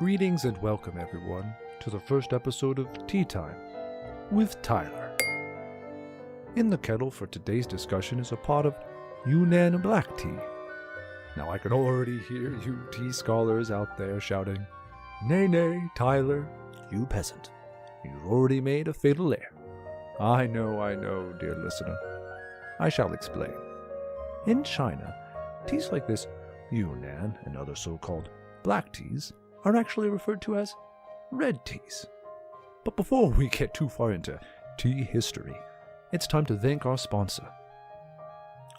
Greetings and welcome everyone to the first episode of Tea Time with Tyler. In the kettle for today's discussion is a pot of Yunnan black tea. Now I can already hear you tea scholars out there shouting, "Nay, nay, Tyler, you peasant. You've already made a fatal error." I know, dear listener. I shall explain. In China, teas like this Yunnan and other so-called black teas are actually referred to as red teas. But before we get too far into tea history, it's time to thank our sponsor.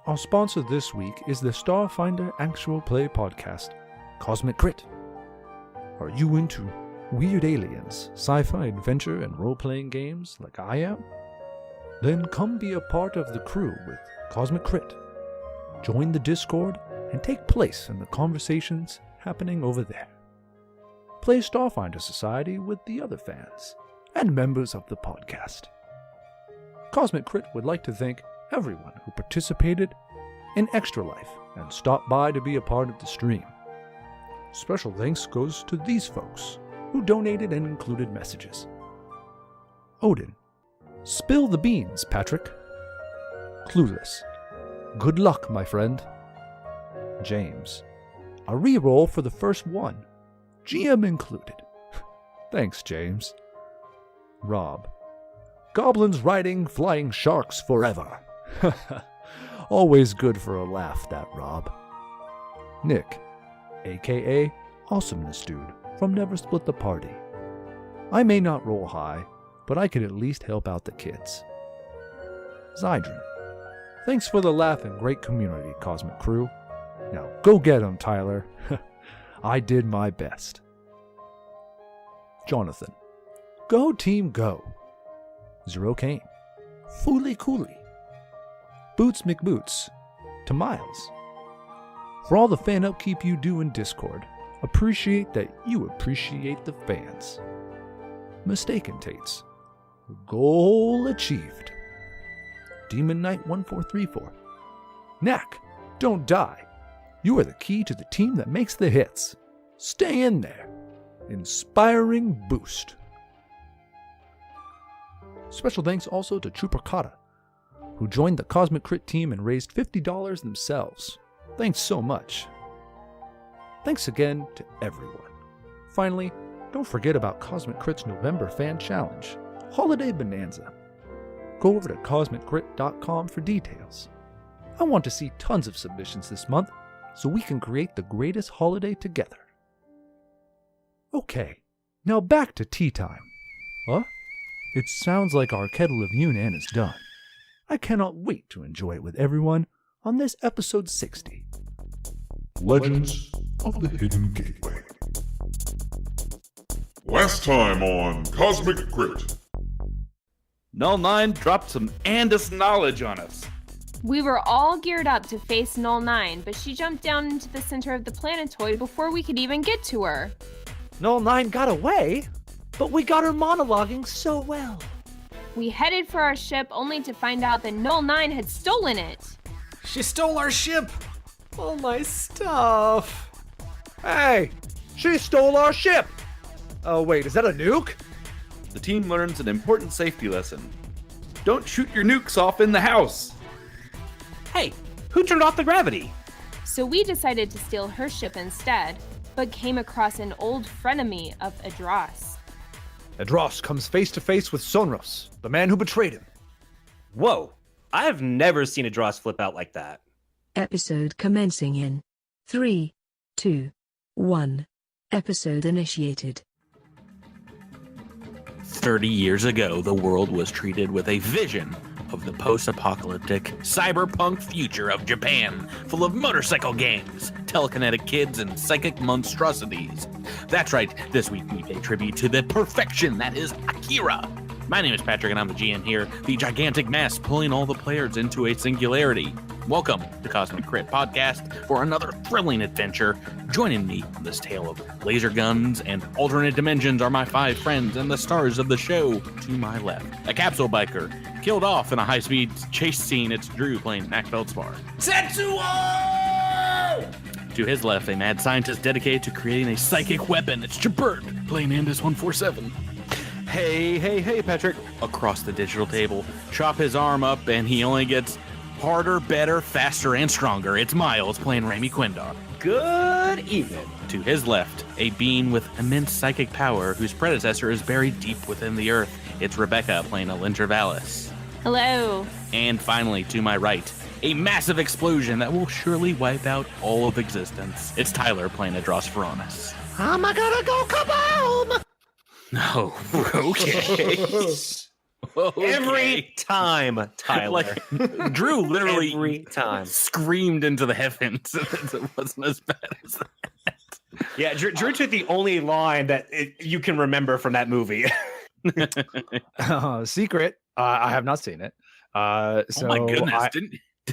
Our sponsor this week is the Starfinder actual play podcast, Cosmic Crit. Are you into weird aliens, sci-fi adventure, and role-playing games like I am? Then come be a part of the crew with Cosmic Crit. Join the Discord and take place in the conversations happening over there. Play Starfinder Society with the other fans and members of the podcast. Cosmic Crit would like to thank everyone who participated in Extra Life and stopped by to be a part of the stream. Special thanks goes to these folks who donated and included messages. Odin. Spill the beans, Patrick. Clueless. Good luck, my friend. James. A reroll for the first one. GM included. Thanks, James. Rob. Goblins riding flying sharks forever. Always good for a laugh, that Rob. Nick, aka Awesomeness Dude from Never Split the Party. I may not roll high, but I can at least help out the kids. Zydron. Thanks for the laugh and great community, Cosmic Crew. Now go get 'em, Tyler. I did my best. Jonathan. Go team go. Zero Kane. Fooly Cooley. Boots McBoots. To Miles. For all the fan upkeep you do in Discord, appreciate that you appreciate the fans. Mistaken Tates. Goal achieved. Demon Knight 1434. Knack, don't die. You are the key to the team that makes the hits. Stay in there. Inspiring boost. Special thanks also to Trooper Kata, who joined the Cosmic Crit team and raised $50 themselves. Thanks so much. Thanks again to everyone. Finally, don't forget about Cosmic Crit's November Fan Challenge, Holiday Bonanza. Go over to CosmicCrit.com for details. I want to see tons of submissions this month so we can create the greatest holiday together. Okay, now back to tea time. Huh? It sounds like our kettle of Yunnan is done. I cannot wait to enjoy it with everyone on this episode 60. Legends of the Hidden Gateway. Last time on Cosmic Crit. Null 9 dropped some Andis knowledge on us. We were all geared up to face Null 9, but she jumped down into the center of the planetoid before we could even get to her. Null 9 got away, but we got her monologuing so well. We headed for our ship only to find out that Null 9 had stolen it. She stole our ship! All my stuff! Hey! She stole our ship! Oh wait, is that a nuke? The team learns an important safety lesson. Don't shoot your nukes off in the house! Hey, who turned off the gravity? So we decided to steal her ship instead, but came across an old frenemy of Adros. Adros comes face to face with Sonros, the man who betrayed him. Whoa, I have never seen Adros flip out like that. Episode commencing in 3, 2, 1. Episode initiated. 30 years ago, the world was treated with a vision of the post-apocalyptic cyberpunk future of Japan, full of motorcycle gangs, telekinetic kids, and psychic monstrosities. That's right, this week we pay tribute to the perfection that is Akira. My name is Patrick and I'm the GM here, the gigantic mass pulling all the players into a singularity. Welcome to Cosmic Crit Podcast for another thrilling adventure. Joining me on this tale of laser guns and alternate dimensions are my 5 friends and the stars of the show. To my left, a capsule biker killed off in a high-speed chase scene. It's Drew playing Mac Feldspar. Tetsuo! To his left, a mad scientist dedicated to creating a psychic weapon. It's Jabert, playing Andis 147. Hey, Patrick. Across the digital table, chop his arm up, and he only gets harder, better, faster, and stronger. It's Miles, playing Rami Quindar. Good evening. To his left, a being with immense psychic power whose predecessor is buried deep within the earth. It's Rebecca, playing Alindra Vallis. Hello. And finally, to my right, a massive explosion that will surely wipe out all of existence. It's Tyler, playing Adros Veronis. Am I gonna go kaboom? No. Okay. Okay. Every time, Tyler. Like, Drew literally Every time. screamed into the heavens. It wasn't as bad as that. Yeah, Drew took the only line that you can remember from that movie. Secret. I have not seen it. So oh my goodness!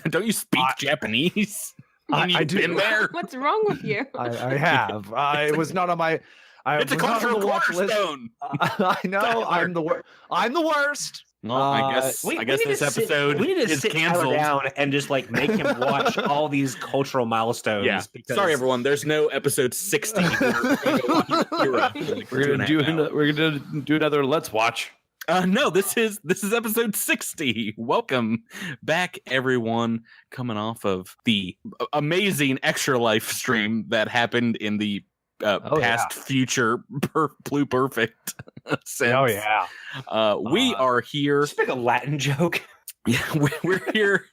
Don't you speak Japanese? I do. Been there. What's wrong with you? I have. It was not on my. It's a cultural cornerstone. I know. Tyler. I'm the worst. Well, I guess this episode we need to is sit canceled. Tyler down and just like make him watch all these cultural milestones. Yeah. Because... Sorry, everyone. There's no episode 60. We're gonna do another Let's Watch. No, this is episode 60. Welcome back, everyone. Coming off of the amazing Extra Life stream that happened in the past future Blue Perfect sense. Oh yeah. We are here. Just make a Latin joke. Yeah, we're here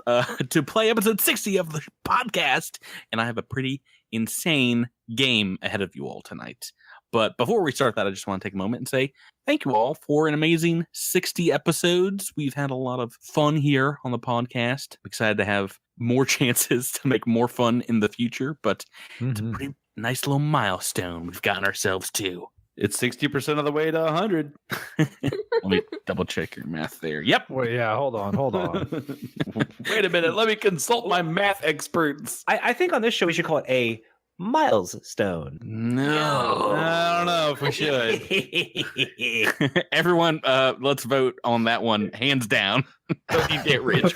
to play episode 60 of the podcast, and I have a pretty insane game ahead of you all tonight. But before we start that, I just want to take a moment and say thank you all for an amazing 60 episodes. We've had a lot of fun here on the podcast. I'm excited to have more chances to make more fun in the future, but it's a pretty nice little milestone we've gotten ourselves to. It's 60% of the way to 100. Let me double check your math there. Yep. Well, yeah, hold on. Wait a minute. Let me consult my math experts. I think on this show we should call it a milestone. No. I don't know if we should. Everyone, let's vote on that one, hands down. Don't you get rich.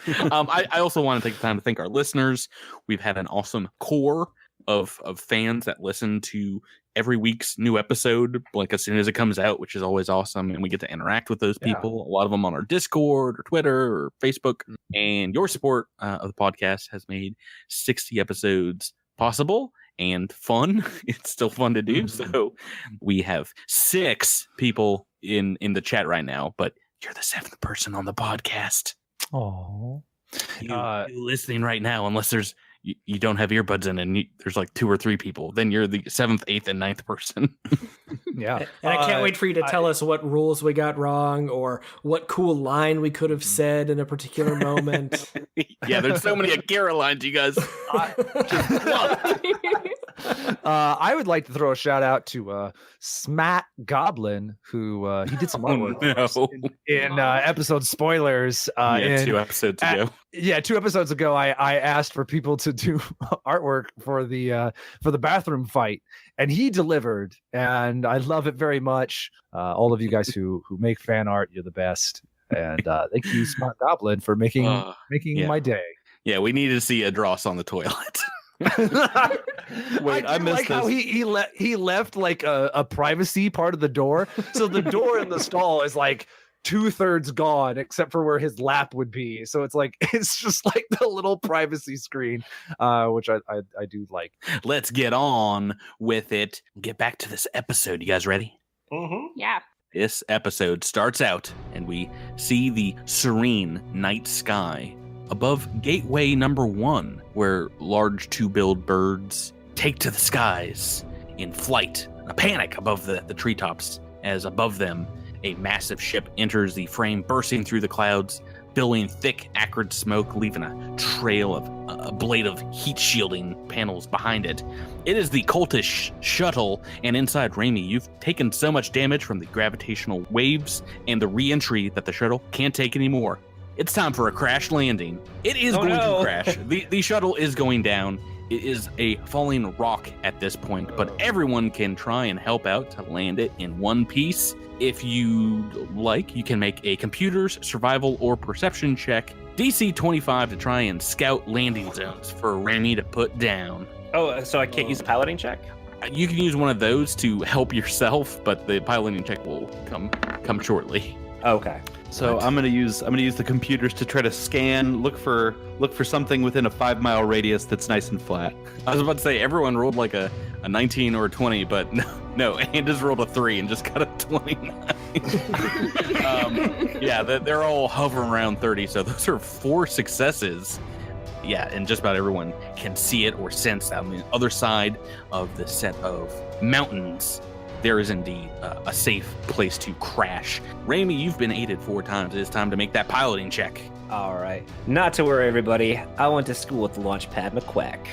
I also want to take the time to thank our listeners. We've had an awesome core of fans that listen to every week's new episode, like as soon as it comes out, which is always awesome. And we get to interact with those people. A lot of them on our Discord or Twitter or Facebook. And your support of the podcast has made 60 episodes possible and fun. It's still fun to do. So we have 6 people in the chat right now, but you're the 7th person on the podcast. Oh, You listening right now, unless you don't have earbuds in and there's like 2 or 3 people, then you're the 7th, 8th, and 9th person. yeah. And I can't wait for you to tell us what rules we got wrong or what cool line we could have said in a particular moment. Yeah, there's so many Akira lines, you guys. I would like to throw a shout out to Smat Goblin, who he did some artwork in episode spoilers. 2 episodes ago. 2 episodes ago, I asked for people to do artwork for the bathroom fight, and he delivered, and I love it very much. All of you guys who make fan art, you're the best, and thank you, Smart Goblin, for making my day. Yeah, we need to see a Dross on the toilet. Wait, I missed how he left like a privacy part of the door, so the door in the stall is like 2/3 gone except for where his lap would be, so it's just like the little privacy screen, which I do like. Let's get on with it. Get back to this episode. You guys ready? Yeah. This episode starts out and we see the serene night sky above gateway number 1, where large 2-billed birds take to the skies in flight, a panic above the treetops, as above them a massive ship enters the frame, bursting through the clouds, billowing thick, acrid smoke, leaving a trail of a blade of heat shielding panels behind it. It is the cultish shuttle, and inside, Rami, you've taken so much damage from the gravitational waves and the re-entry that the shuttle can't take anymore. It's time for a crash landing. It is going to crash. The shuttle is going down. It is a falling rock at this point, but everyone can try and help out to land it in one piece. If you like, you can make a computer's survival or perception check DC 25 to try and scout landing zones for Remy to put down. Oh, so I can't use a piloting check? You can use one of those to help yourself, but the piloting check will come shortly. Okay. So I'm gonna use the computers to try to scan, look for something within a 5-mile radius that's nice and flat. I was about to say everyone rolled like a 19 or a 20, but no, Anders rolled a 3 and just got a 29. Yeah, they're all hovering around 30, so those are 4 successes. Yeah, and just about everyone can see it or sense that on the other side of the set of mountains, there is indeed a safe place to crash. Remy, you've been aided 4 times. It is time to make that piloting check. All right. Not to worry, everybody. I went to school at the Launchpad McQuack.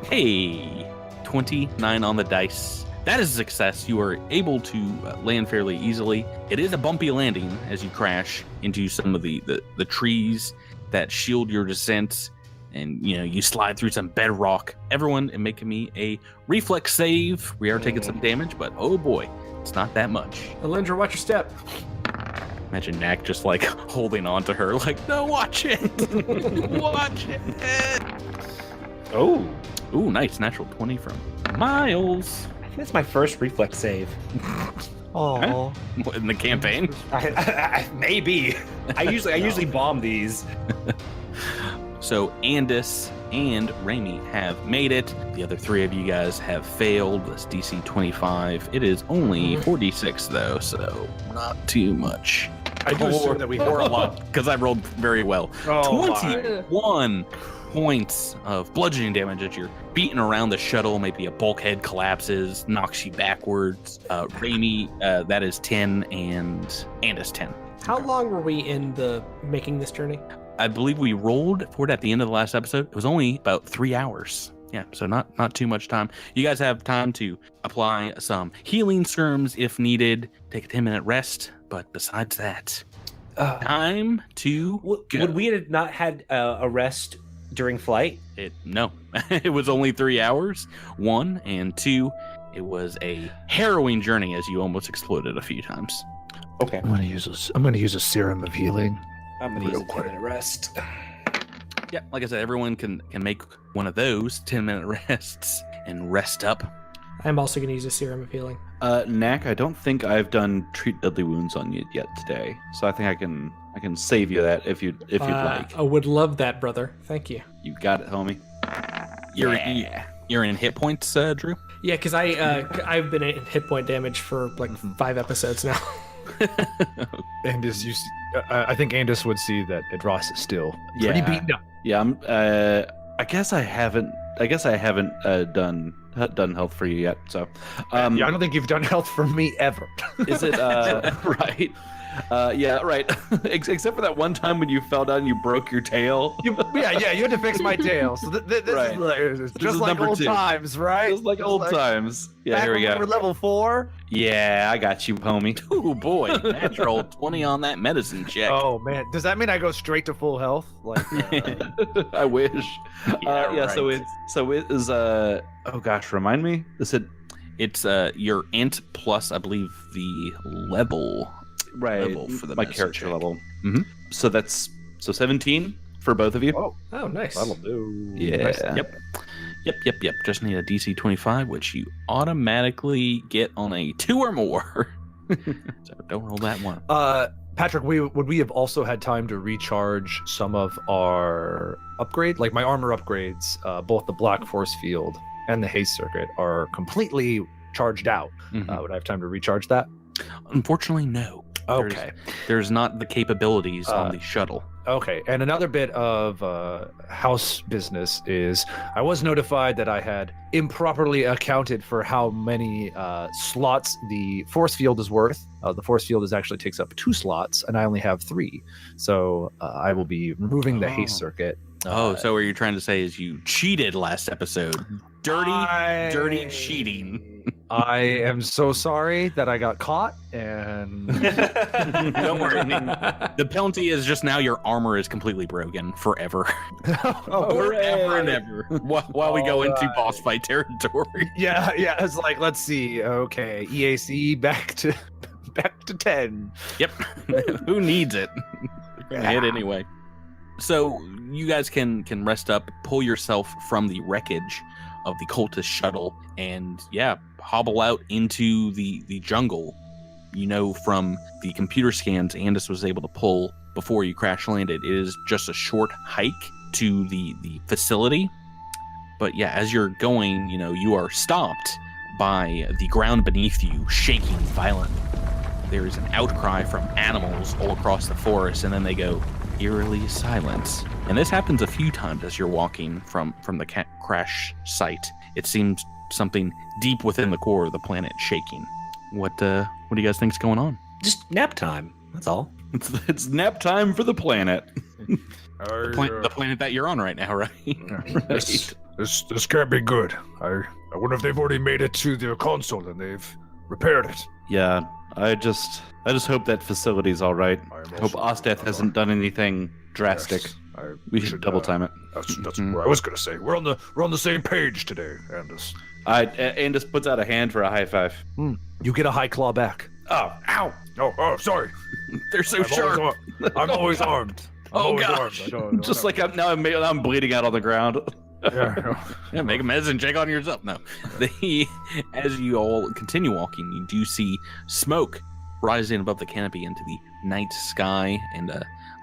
Hey, 29 on the dice. That is a success. You are able to land fairly easily. It is a bumpy landing as you crash into some of the trees that shield your descent, and you slide through some bedrock. Everyone is making me a reflex save. We are taking some damage, but oh boy, it's not that much. Alindra, watch your step. Imagine Knack just like holding on to her, like, no, watch it. Watch it. Oh. Ooh, nice. Natural 20 from Miles. I think that's my first reflex save. Oh, In the campaign? Maybe. I usually bomb these. So Andis and Remy have made it. The other 3 of you guys have failed. That's DC 25. It is only 46 though, so not too much. I do assume that we or a lot, because I rolled very well. Oh, 21 points of bludgeoning damage as you're beating around the shuttle. Maybe a bulkhead collapses, knocks you backwards. Remy, that is 10, and Andis 10. How long were we in making this journey? I believe we rolled for it at the end of the last episode. It was only about 3 hours. Yeah, so not too much time. You guys have time to apply some healing skirms if needed. Take a 10-minute rest. But besides that, time to go. Would we have not had a rest during flight? No. It was only 3 hours. 1 and 2. It was a harrowing journey as you almost exploded a few times. Okay. I'm gonna use a serum of healing. I'm gonna use a 10-minute rest. Yeah, like I said, everyone can make one of those 10-minute rests and rest up. I'm also going to use a serum of healing. Knack, I don't think I've done treat deadly wounds on you yet today, so I think I can save you that if you'd like. I would love that, brother. Thank you. You got it, homie. You're in hit points, Drew? Yeah, because I've been in hit point damage for like 5 episodes now. Andis, I think Andis would see that Adros is still pretty beaten up. Yeah, I guess I haven't done health for you yet. So, I don't think you've done health for me ever. Is it right? Yeah, right. Except for that one time when you fell down and you broke your tail. You had to fix my tail. So this Right. is just like number old 2. times, right? Just like old times. Yeah, Back here we when go. we're level 4. Yeah, I got you, homie. Oh boy, natural 20 on that medicine check. Oh man, does that mean I go straight to full health? Like, I wish. Yeah, So right. it is. Oh gosh, remind me. It's your int plus, I believe, the level. Right, Level for the my medicine character check. level. Mhm. So that's 17 for both of you. Oh, nice. that'll do. Yeah. Nice. Yep. Just need a DC 25, which you automatically get on a 2 or more. So don't roll that one. Patrick, would we have also had time to recharge some of our upgrade? Like my armor upgrades, both the Black Force Field and the Haze Circuit are completely charged out. Mhm. Would I have time to recharge that? Unfortunately, no. Okay. There's not the capabilities on the shuttle. Okay, and another bit of house business is I was notified that I had improperly accounted for how many slots the force field is worth. The force field actually takes up 2 slots, and I only have 3. So I will be removing the haste circuit. So what you're trying to say is you cheated last episode. Dirty cheating. I am so sorry that I got caught, and Don't worry. The penalty is just now your armor is completely broken forever. Forever and ever. While we go into boss fight territory. yeah, it's like, let's see. Okay, EAC back to 10. Yep. Who needs it? You're gonna hit anyway. So you guys can rest up, pull yourself from the wreckage of the cultist shuttle, and hobble out into the jungle. You know from the computer scans Andis was able to pull before you crash landed, it is just a short hike to the facility. But as you're going, you are stopped by the ground beneath you shaking violently. There is an outcry from animals all across the forest, and then they go eerily silent. And this happens a few times as you're walking from the crash site. It seems something deep within the core of the planet shaking. What do you guys think's going on? Just nap time. That's all. It's nap time for the planet. The planet that you're on right now, right? Right. This can't be good. I wonder if they've already made it to the console and they've repaired it. Yeah, I just hope that facility's all right. I hope Osteth hasn't done anything drastic. Yes, we should double time it. That's what I was gonna say. We're on the same page today, Andis. Andis puts out a hand for a high five. You get a high claw back. Oh, ow! Oh, sorry. They're so sharp. I'm always armed. Oh gosh! Just like I'm bleeding out on the ground. Make a medicine check on yourself. No, as you all continue walking, you do see smoke rising above the canopy into the night sky and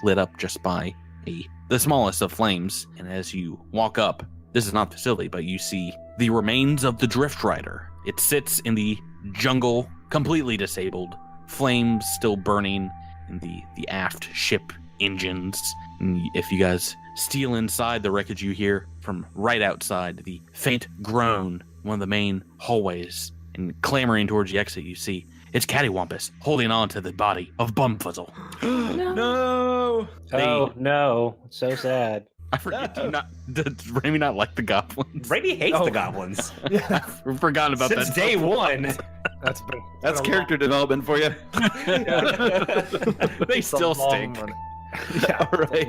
lit up just by the smallest of flames. And as you walk up, this is not the facility, but you see the remains of the Drift Rider. It sits in the jungle, completely disabled, flames still burning in the aft ship engines. And if you guys steal inside the wreckage, you hear from right outside the faint groan, one of the main hallways, and clamoring towards the exit, you see it's Cattywampus holding on to the body of Bumfuzzle. No! Oh, no. So sad. I forget, does Raimi not like the goblins? Raimi hates the goblins. I've forgotten about Since that. day one. That's character development for you. They still stink. Yeah, right.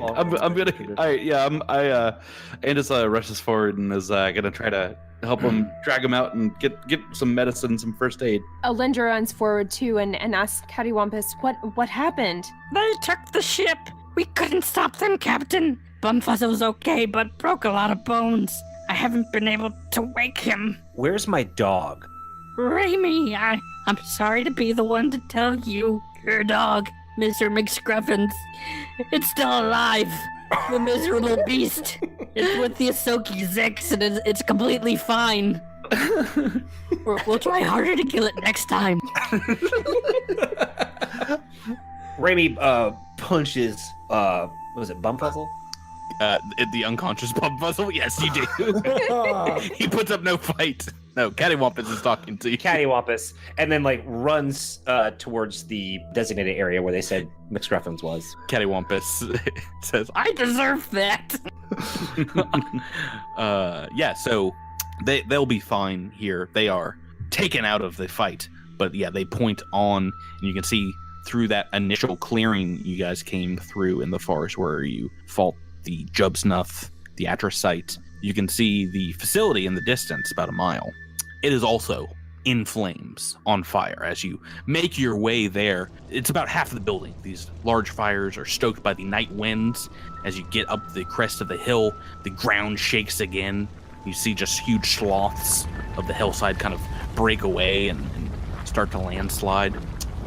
Andis rushes forward and is gonna try to help him drag him out and get some medicine, some first aid. Alindra runs forward too and asks Cattywampus, what happened? They took the ship. We couldn't stop them, Captain. Bumfuzzle's okay, but broke a lot of bones. I haven't been able to wake him. Where's my dog? Raimi, I'm sorry to be the one to tell you. Your dog, Mr. McScruffins, it's still alive. The miserable beast. It's with the Ahsoki Zix, and it's completely fine. We'll try harder to kill it next time. Raimi punches, what was it, Bumfuzzle? The unconscious Bumfuzzle? Yes, you do. He puts up no fight. No, Cattywampus is talking to you. Cattywampus, and then runs towards the designated area where they said McScruffins was. Cattywampus says, I deserve that. So they'll be fine here. They are taken out of the fight, but they point on, and you can see through that initial clearing you guys came through in the forest where you fought the Jubsnuff, the Atrocite. You can see the facility in the distance, about a mile. It is also in flames, on fire. As you make your way there, it's about half of the building. These large fires are stoked by the night winds. As you get up the crest of the hill, the ground shakes again. You see just huge swaths of the hillside kind of break away and start to landslide.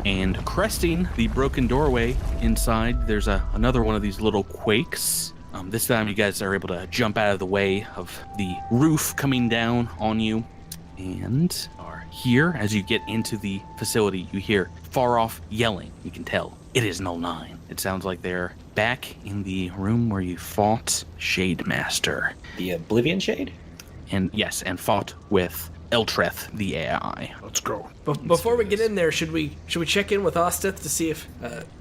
And cresting the broken doorway inside, there's another one of these little quakes. This time you guys are able to jump out of the way of the roof coming down on you, and are here. As you get into the facility, you hear far off yelling. You can tell it is Null 9. It sounds like they're back in the room where you fought Shade Master. The Oblivion Shade? And yes, and fought with Eltreth, the AI. Let's go. Before we get in there, should we check in with Osteth to see if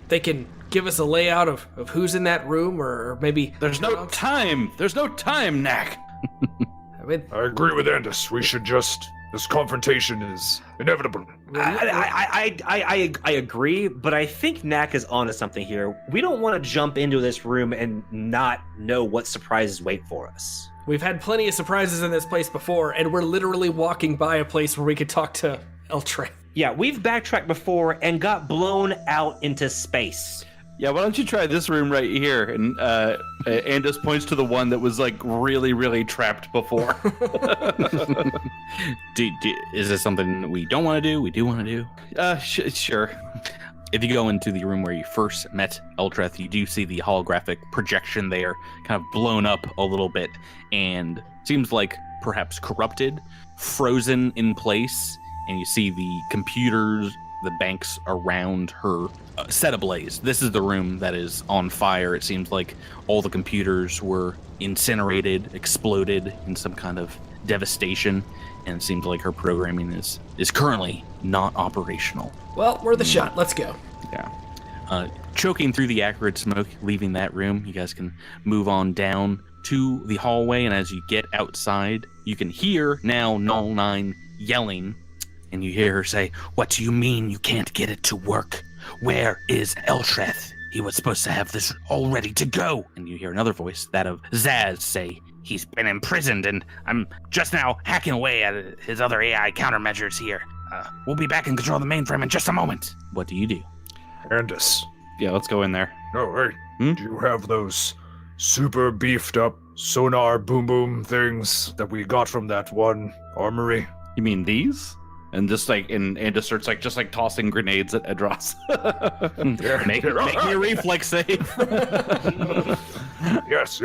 they can give us a layout of who's in that room, or maybe There's no time, Knack. I agree with Andis. We should this confrontation is inevitable. I agree, but I think Knack is onto something here. We don't want to jump into this room and not know what surprises wait for us. We've had plenty of surprises in this place before, and we're literally walking by a place where we could talk to Eltreth. Yeah, we've backtracked before and got blown out into space. Yeah, why don't you try this room right here? And Andus points to the one that was like really, really trapped before. Is this something we don't want to do? We do want to do? Sure. If you go into the room where you first met Eltreth, you do see the holographic projection there kind of blown up a little bit and seems like perhaps corrupted, frozen in place. And you see the computers, the banks around her set ablaze. This is the room that is on fire. It seems like all the computers were incinerated, exploded in some kind of devastation. And it seems like her programming is currently not operational. Well, we're the shot. Let's go. Yeah. Choking through the acrid smoke, leaving that room, you guys can move on down to the hallway. And as you get outside, you can hear now Null 9 yelling. And you hear her say, "What do you mean you can't get it to work? Where is Eltreth? He was supposed to have this all ready to go." And you hear another voice, that of Zaz, say, "He's been imprisoned and I'm just now hacking away at his other AI countermeasures here. We'll be back in control of the mainframe in just a moment." What do you do? Andus. Yeah, let's go in there. Oh, hey. Do you have those super beefed up sonar boom boom things that we got from that one armory? You mean these? And just like, and Andus starts like just like tossing grenades at Edros. Make me a reflex save. Yes.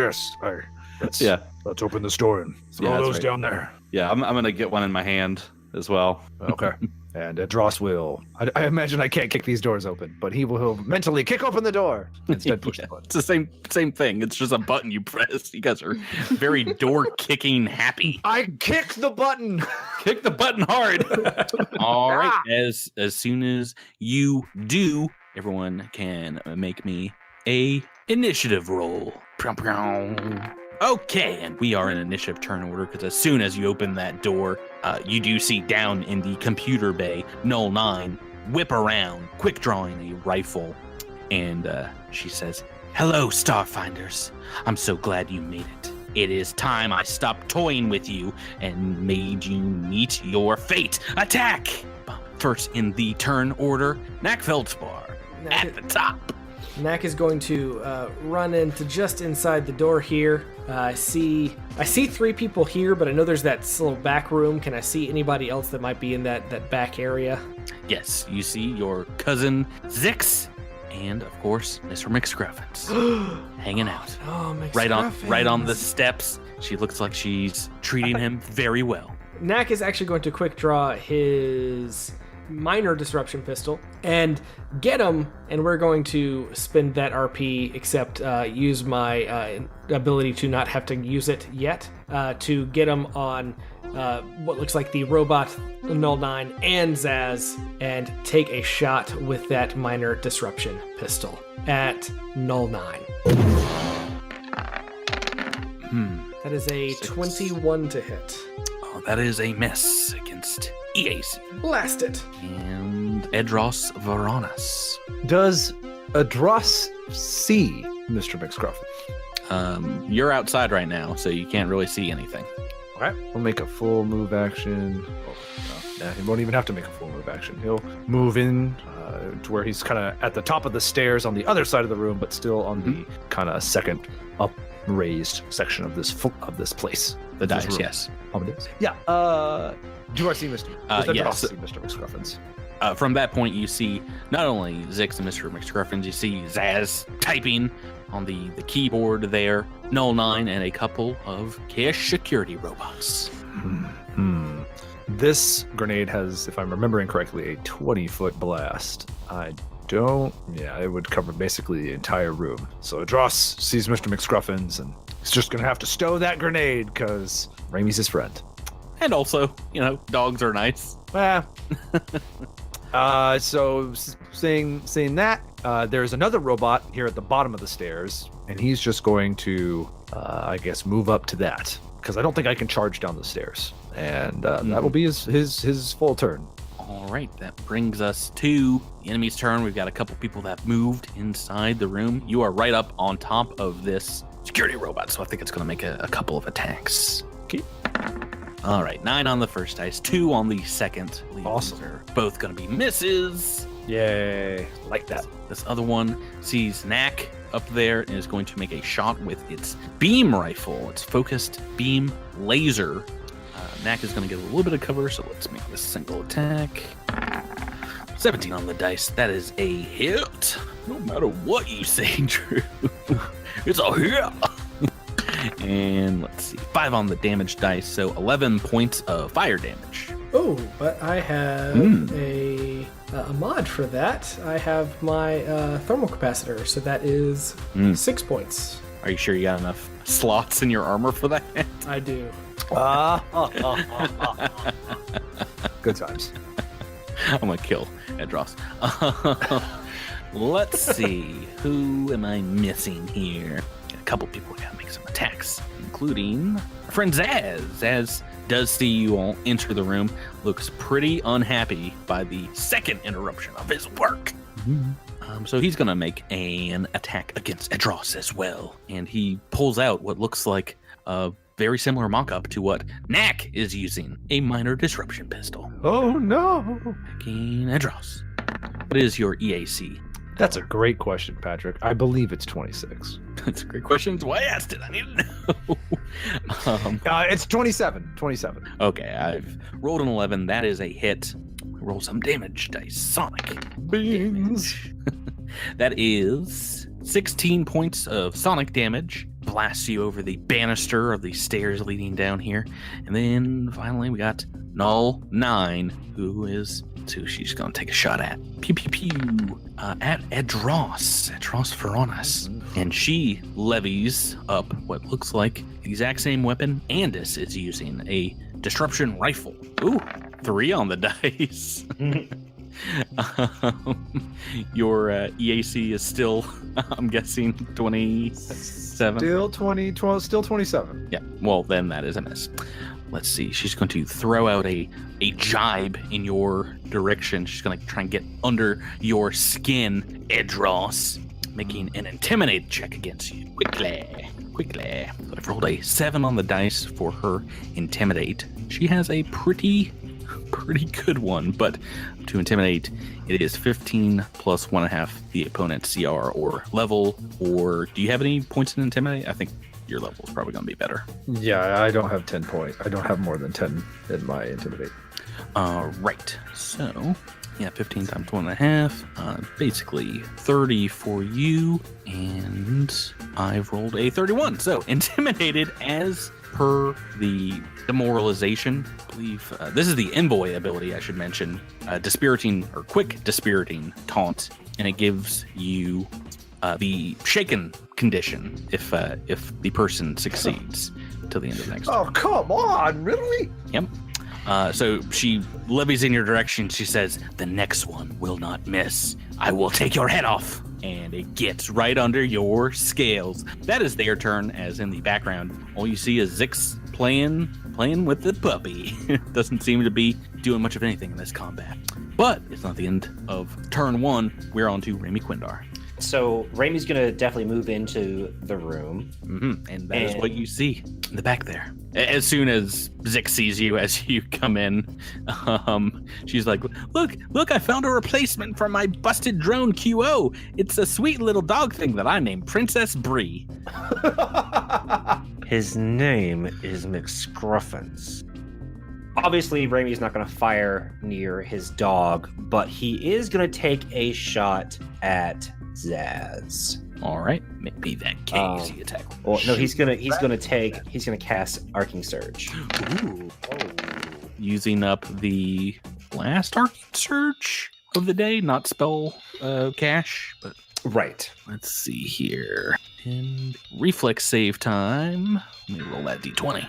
Let's open this door and throw Yeah, that's those right. down there. Yeah, I'm gonna get one in my hand as well. Okay. And Dross will. I imagine I can't kick these doors open, but he'll mentally kick open the door. Instead, push the button. It's the same thing. It's just a button you press. You guys are very door kicking happy. I kick the button. Kick the button hard. All right. As soon as you do, everyone can make me a initiative roll. Okay, and we are in initiative turn order because as soon as you open that door, you do see down in the computer bay, Null 9 whip around, quick drawing a rifle, and she says, "Hello, Starfinders. I'm so glad you made it. It is time I stopped toying with you and made you meet your fate. Attack!" First in the turn order, Knack Feldspar at the top. Knack is going to run into just inside the door here. I see 3 people here, but I know there's that little back room. Can I see anybody else that might be in that back area? Yes, you see your cousin Zix, and of course Mr. McScruffins hanging out Oh, right on the steps. She looks like she's treating him very well. Knack is actually going to quick draw his minor disruption pistol and get him, and we're going to spend that RP, except use my ability to not have to use it yet, to get him on what looks like the robot Null 9 and Zaz, and take a shot with that minor disruption pistol at Null 9. That is a 21 to hit. Oh, that is a miss against EAC. Blast it. And Edros Varonis. Does Dross see Mr. McScruffin? You're outside right now, so you can't really see anything. All right, we'll make a full move action. He won't even have to make a full move action. He'll move in to where he's kind of at the top of the stairs on the other side of the room, but still on the kind of second upraised section of this place. The dice, yes. Yeah. Do I see Mr. Yes. See Mr. McScruffins? From that point, you see not only Zix and Mr. McScruffins, you see Zaz typing on the keyboard there, Null 9, and a couple of cash security robots. This grenade has, if I'm remembering correctly, a 20-foot blast. It would cover basically the entire room. So Dross sees Mr. McScruffins, and he's just going to have to stow that grenade, because Raimi's his friend. And also, dogs are nice. So saying that, there's another robot here at the bottom of the stairs, and he's just going to, move up to that, because I don't think I can charge down the stairs, and that will be his full turn. All right, that brings us to the enemy's turn. We've got a couple people that moved inside the room. You are right up on top of this security robot, so I think it's going to make a couple of attacks. Okay. All right, 9 on the first dice, 2 on the second. Awesome. Are both going to be misses. Yay. Like that. This other one sees Knack up there and is going to make a shot with its beam rifle, its focused beam laser. Knack is going to get a little bit of cover, so let's make this single attack. 17 on the dice. That is a hit. No matter what you say, Drew. It's a hit. And let's see. 5 on the damage dice, so 11 points of fire damage. Oh, but I have a mod for that. I have my thermal capacitor, so that is 6 points. Are you sure you got enough slots in your armor for that? I do. Good times. I'm gonna kill Edros. Let's see. Who am I missing here? A couple people gotta make some attacks, including my friend Zaz. Zaz does see you all enter the room, looks pretty unhappy by the second interruption of his work. So he's gonna make an attack against Edros as well. And he pulls out what looks like a very similar mock-up to what Knack is using, a minor disruption pistol. Oh, no. Attacking Edros. What is your EAC? That's a great question, Patrick. I believe it's 26. That's a great question. That's why I asked it. I need to know. It's 27. 27. Okay, I've rolled an 11. That is a hit. Roll some damage dice. Sonic. Beans. That is 16 points of sonic damage. Blasts you over the banister of the stairs leading down here. And then finally we got Null 9, who she's going to take a shot at. Pew, pew, pew. At Edros Veronis. And she levies up what looks like the exact same weapon Andis is using, a disruption rifle. Ooh, 3 on the dice. Your EAC is still, I'm guessing, 27? Still 27. Yeah, well, then that is a miss. Let's see. She's going to throw out a jibe in your direction. She's going to try and get under your skin, Edros, making an intimidate check against you. Quickly. But I've rolled a 7 on the dice for her intimidate. She has a pretty good one, but to intimidate, it is 15 plus 1.5 the opponent's CR or level. Or do you have any points in intimidate? I think your level is probably going to be better. Yeah, I don't have 10 points. I don't have more than 10 in my intimidate. Right. So, yeah, 15 times 1.5, basically 30 for you, and I've rolled a 31. So, intimidated as per the demoralization. I believe this is the envoy ability, I should mention. Dispiriting or quick dispiriting taunt, and it gives you the shaken condition if the person succeeds till the end of the next turn. Oh, come on, really? Yep. So she levies in your direction. She says, "The next one will not miss. I will take your head off." And it gets right under your scales. That is their turn, as in the background, all you see is Zix playing with the puppy. Doesn't seem to be doing much of anything in this combat. But it's not the end of turn 1. We're on to Remy Quindar. So Ramey's going to definitely move into the room. And that is what you see in the back there. As soon as Zix sees you as you come in, she's like, look, I found a replacement for my busted drone QO. It's a sweet little dog thing that I named Princess Bree. His name is McScruffins. Obviously, Ramey's not going to fire near his dog, but he is going to take a shot at Zaz. All right, maybe that case he attack. Well, no, he's gonna cast Arcing Surge. Ooh. Using up the last Arcing Surge of the day, not spell cash, but right. Let's see here. And reflex save time. Let me roll that d20.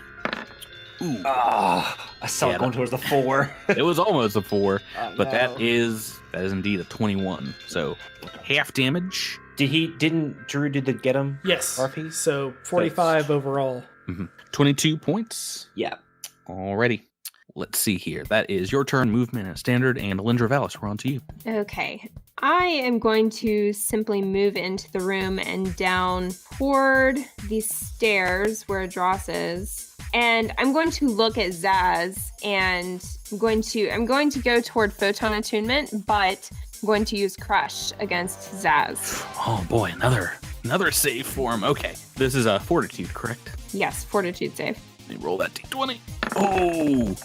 Ooh. I saw it going towards the 4. It was almost a 4, but that is indeed a 21. So half damage. Didn't Drew get him? Yes. RP? So 45 overall. 22 points. Yeah. Alrighty. Let's see here. That is your turn, movement and standard, and Alindra Valis, we're on to you. Okay. I am going to simply move into the room and down toward the stairs where Dross is. And I'm going to look at Zaz, and I'm going to go toward photon attunement, but I'm going to use Crush against Zaz. Oh boy, another save for him. Okay, this is a Fortitude, correct? Yes, Fortitude save. Let me roll that d20. Oh,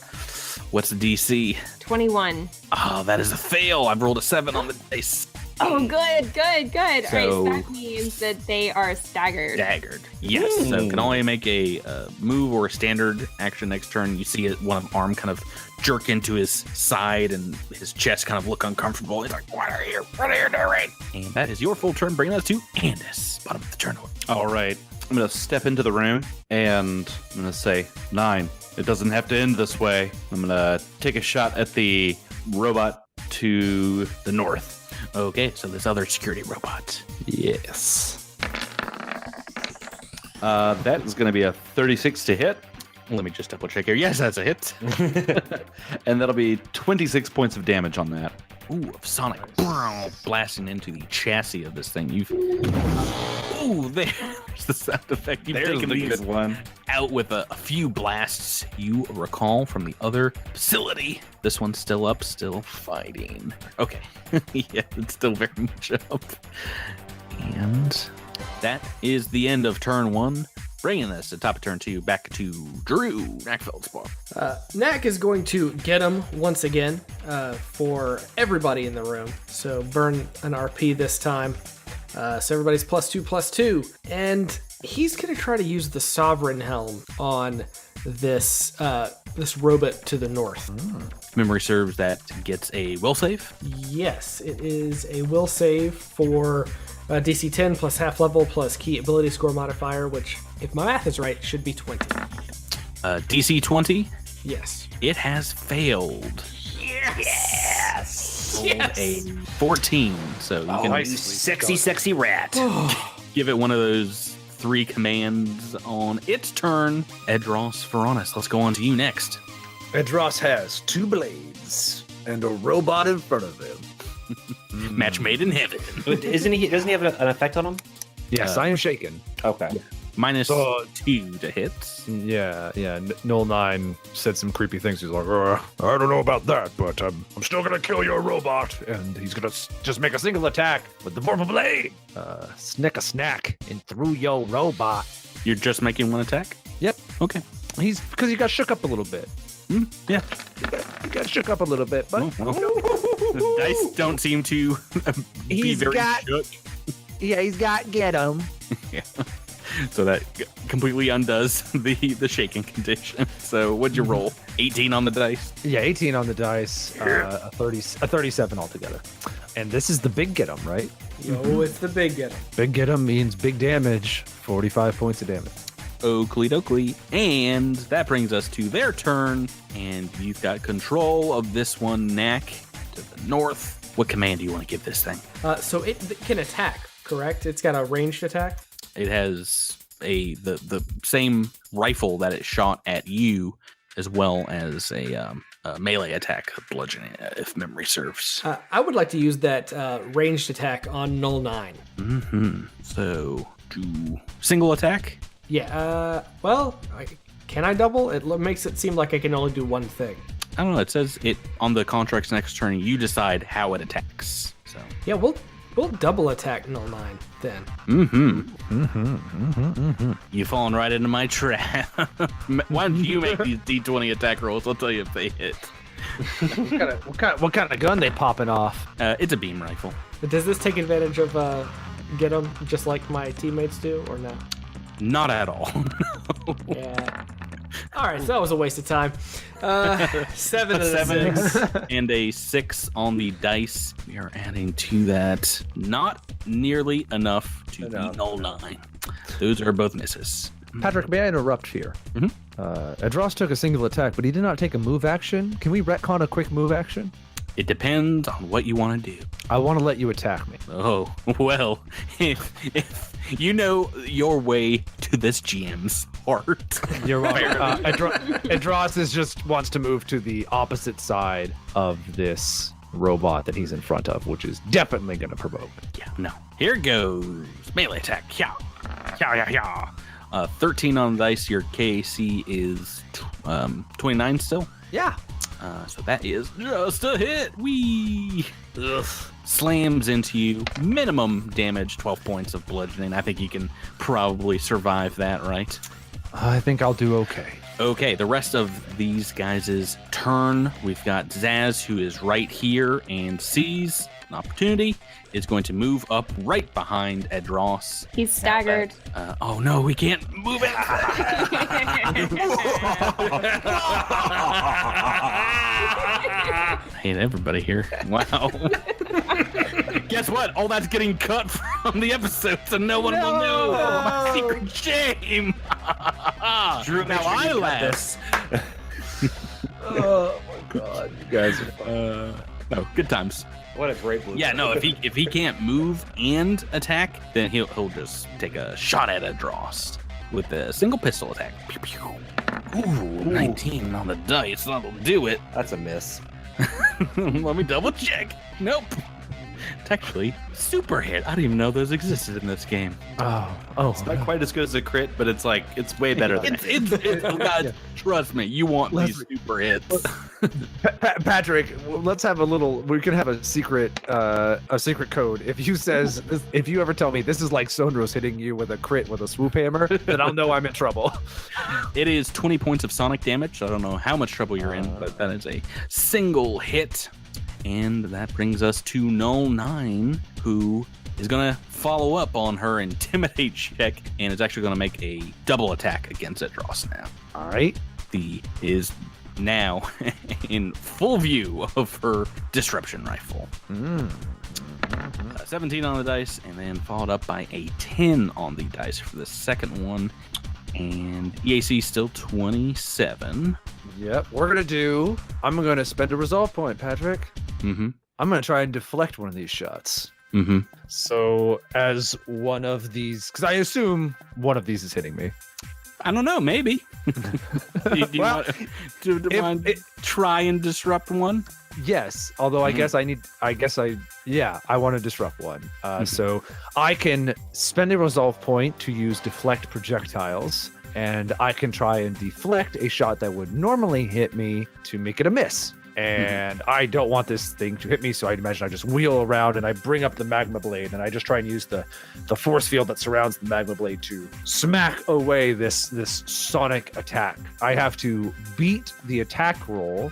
what's the DC? 21. Oh, that is a fail. I've rolled a 7 on the dice. Oh, good. All right, so So- that means that they are staggered. Staggered. Yes. So can only make a move or a standard action next turn. You see one of arm kind of jerk into his side and his chest kind of look uncomfortable. He's like, what are you doing? And that is your full turn, bringing us to Andis, bottom of the turn order. All right. I'm going to step into the room and I'm going to say, 9. It doesn't have to end this way. I'm going to take a shot at the robot to the north. Okay, so this other security robot. Yes. That is going to be a 36 to hit. Let me just double check here. Yes, that's a hit. And that'll be 26 points of damage on that. Ooh, of sonic blasting into the chassis of this thing. Ooh, there's the sound effect. You've There's taken the these good one. out with a few blasts you recall from the other facility. This one's still up, still fighting. Okay. Yeah, it's still very much up. And that is the end of turn 1. Bringing us to top of turn 2, back to Drew Knackfeld's ball. Knack is going to get him once again for everybody in the room. So burn an RP this time. So everybody's +2/+2. And he's going to try to use the Sovereign Helm on this robot to the north. Memory serves, that gets a will save. Yes, it is a will save for DC 10 plus half level plus key ability score modifier, which, if my math is right, should be 20. DC 20. Yes. It has failed. Yes. Rolled a 14. So you can You sexy rat. give it one of those 3 commands on its turn. Edros Veronis, let's go on to you next. Edros has 2 blades and a robot in front of him. Match made in heaven. But doesn't he have an effect on him? Yes, I am shaken. Okay. Minus So- 2 to hits. Yeah. Null 9 said some creepy things. He's like, I don't know about that, but I'm still gonna kill your robot. And he's gonna just make a single attack with the vorpal blade. Snick a snack and through your robot. You're just making one attack? Yep. Okay. He's because he got shook up a little bit. Yeah. He got shook up a little bit, but The dice don't seem to be He's very got- shook. yeah, he's got get him. Yeah. So that completely undoes the shaking condition. So what'd you roll? 18 on the dice? Yeah, 18 on the dice, a 37 altogether. And this is the big get 'em, right? Yo, it's the big get him. Big get 'em means big damage, 45 points of damage. Oakley dokley. And that brings us to their turn. And you've got control of this one, Knack, to the north. What command do you want to give this thing? So it can attack, correct? It's got a ranged attack. It has the same rifle that it shot at you, as well as a melee attack, bludgeoning, if memory serves. I would like to use that ranged attack on Null 9. So, do single attack? Yeah, well, can I double? It makes it seem like I can only do one thing. I don't know. It says it on the contract's next turn. You decide how it attacks. So, Yeah, we'll double attack Null 9 then. you've fallen right into my trap. Why don't you make these D20 attack rolls? I'll tell you if they hit. What kind of gun they popping off? It's a beam rifle. But does this take advantage of get 'em just like my teammates do, or no? Not at all. Yeah. All right, so that was a waste of time. 7 and a 6. And a 6 on the dice. We are adding to that. Not nearly enough to beat Null 9. Those are both misses. Patrick, may I interrupt here? Edros took a single attack, but he did not take a move action. Can we retcon a quick move action? It depends on what you want to do. I want to let you attack me. Oh, well, if you know your way to this GM's heart. You're wrong. Edros just wants to move to the opposite side of this robot that he's in front of, which is definitely going to provoke. Yeah, no. Here goes. Melee attack. Yeah. 13 on the dice. Your KC is 29 still. Yeah. So that is just a hit. Wee. Ugh. slams into you. Minimum damage, 12 points of bludgeoning. I think you can probably survive that, right? I think I'll do okay. Okay, the rest of these guys' turn. We've got Zaz, who is right here and sees an opportunity, is going to move up right behind Edros. He's staggered. Oh no, we can't move it. I hate everybody here. Wow. Guess what? All that's getting cut from the episode, so no one will know my secret shame. Drew, now I laugh. Oh my god, you guys No, good times. What a great movie. Yeah, no, if he can't move and attack, then he'll just take a shot at Edros with a single pistol attack. Pew, pew. Ooh, 19 on the dice. That'll do it. That's a miss. Let me double check. Nope. It's actually super hit. I didn't even know those existed in this game. Oh, It's not quite as good as a crit, but it's way better than It's oh God, trust me, you want these super hits. Patrick, let's have a little. We can have a secret code. If you ever tell me this is like Sondros hitting you with a crit with a swoop hammer, then I'll know I'm in trouble. It is 20 points of sonic damage. So I don't know how much trouble you're in, but that is a single hit. And that brings us to Null 9, who is going to follow up on her intimidate check and is actually going to make a double attack against Edros now. All right. Is now in full view of her disruption rifle. 17 on the dice, and then followed up by a 10 on the dice for the second one. And EAC still 27. Yep. I'm going to spend a resolve point, Patrick. Mm-hmm. I'm going to try and deflect one of these shots. Mm-hmm. So as one of these, because I assume one of these is hitting me. I don't know, maybe. do you Well, want to try and disrupt one? Yes, although I want to disrupt one. So I can spend a resolve point to use deflect projectiles, and I can try and deflect a shot that would normally hit me to make it a miss. And I don't want this thing to hit me, so I imagine I just wheel around and I bring up the magma blade, and I just try and use the force field that surrounds the magma blade to smack away this sonic attack. I have to beat the attack roll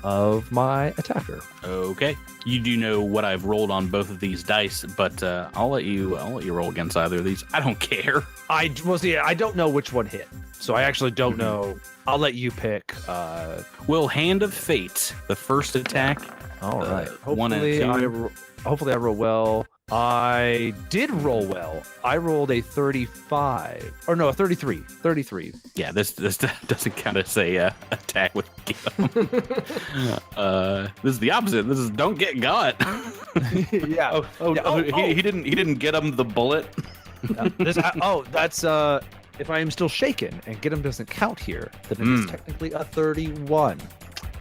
of my attacker. Okay. You do know what I've rolled on both of these dice, but I'll let you roll against either of these. I don't care. I don't know which one hit, so I actually don't know. I'll let you pick. Will Hand of Fate, the first attack. All right. One and two. Hopefully I roll well. I did roll well. I rolled a 35. Or no, a 33. 33. Yeah, this doesn't count as a attack with this is the opposite. This is don't get got. Yeah. He didn't get him the bullet. That's if I am still shaken and get him doesn't count here, then it is technically a 31.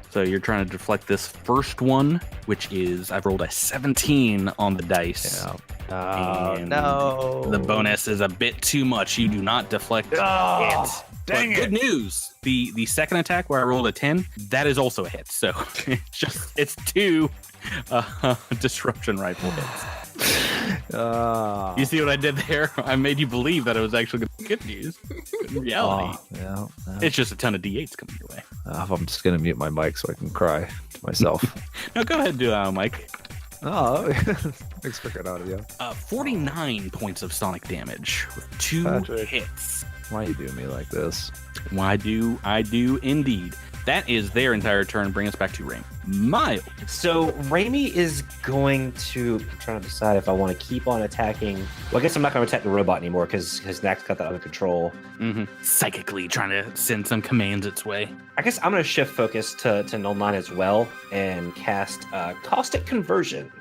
So you're trying to deflect this first one, which is I've rolled a 17 on the dice. Yeah. And no. The bonus is a bit too much. You do not deflect it. Dang But it. good news. The second attack where I rolled a 10, that is also a hit. So it's two disruption rifle hits. You see what I did there? I made you believe that it was actually good news. In reality, it's just a ton of D8s coming your way. I'm just going to mute my mic so I can cry to myself. No, go ahead and do that, Mike. Oh, thanks for getting out of you. 49 points of sonic damage with 2 Patrick. hits. Why you do me like this? Why do I do indeed? That is their entire turn. Bring us back to Raimi. Miles. So Raimi is going to. I'm trying to decide if I want to keep on attacking. Well, I guess I'm not going to attack the robot anymore because his neck's got that under control. Psychically trying to send some commands its way. I guess I'm going to shift focus to Null 9 as well and cast Caustic Conversion.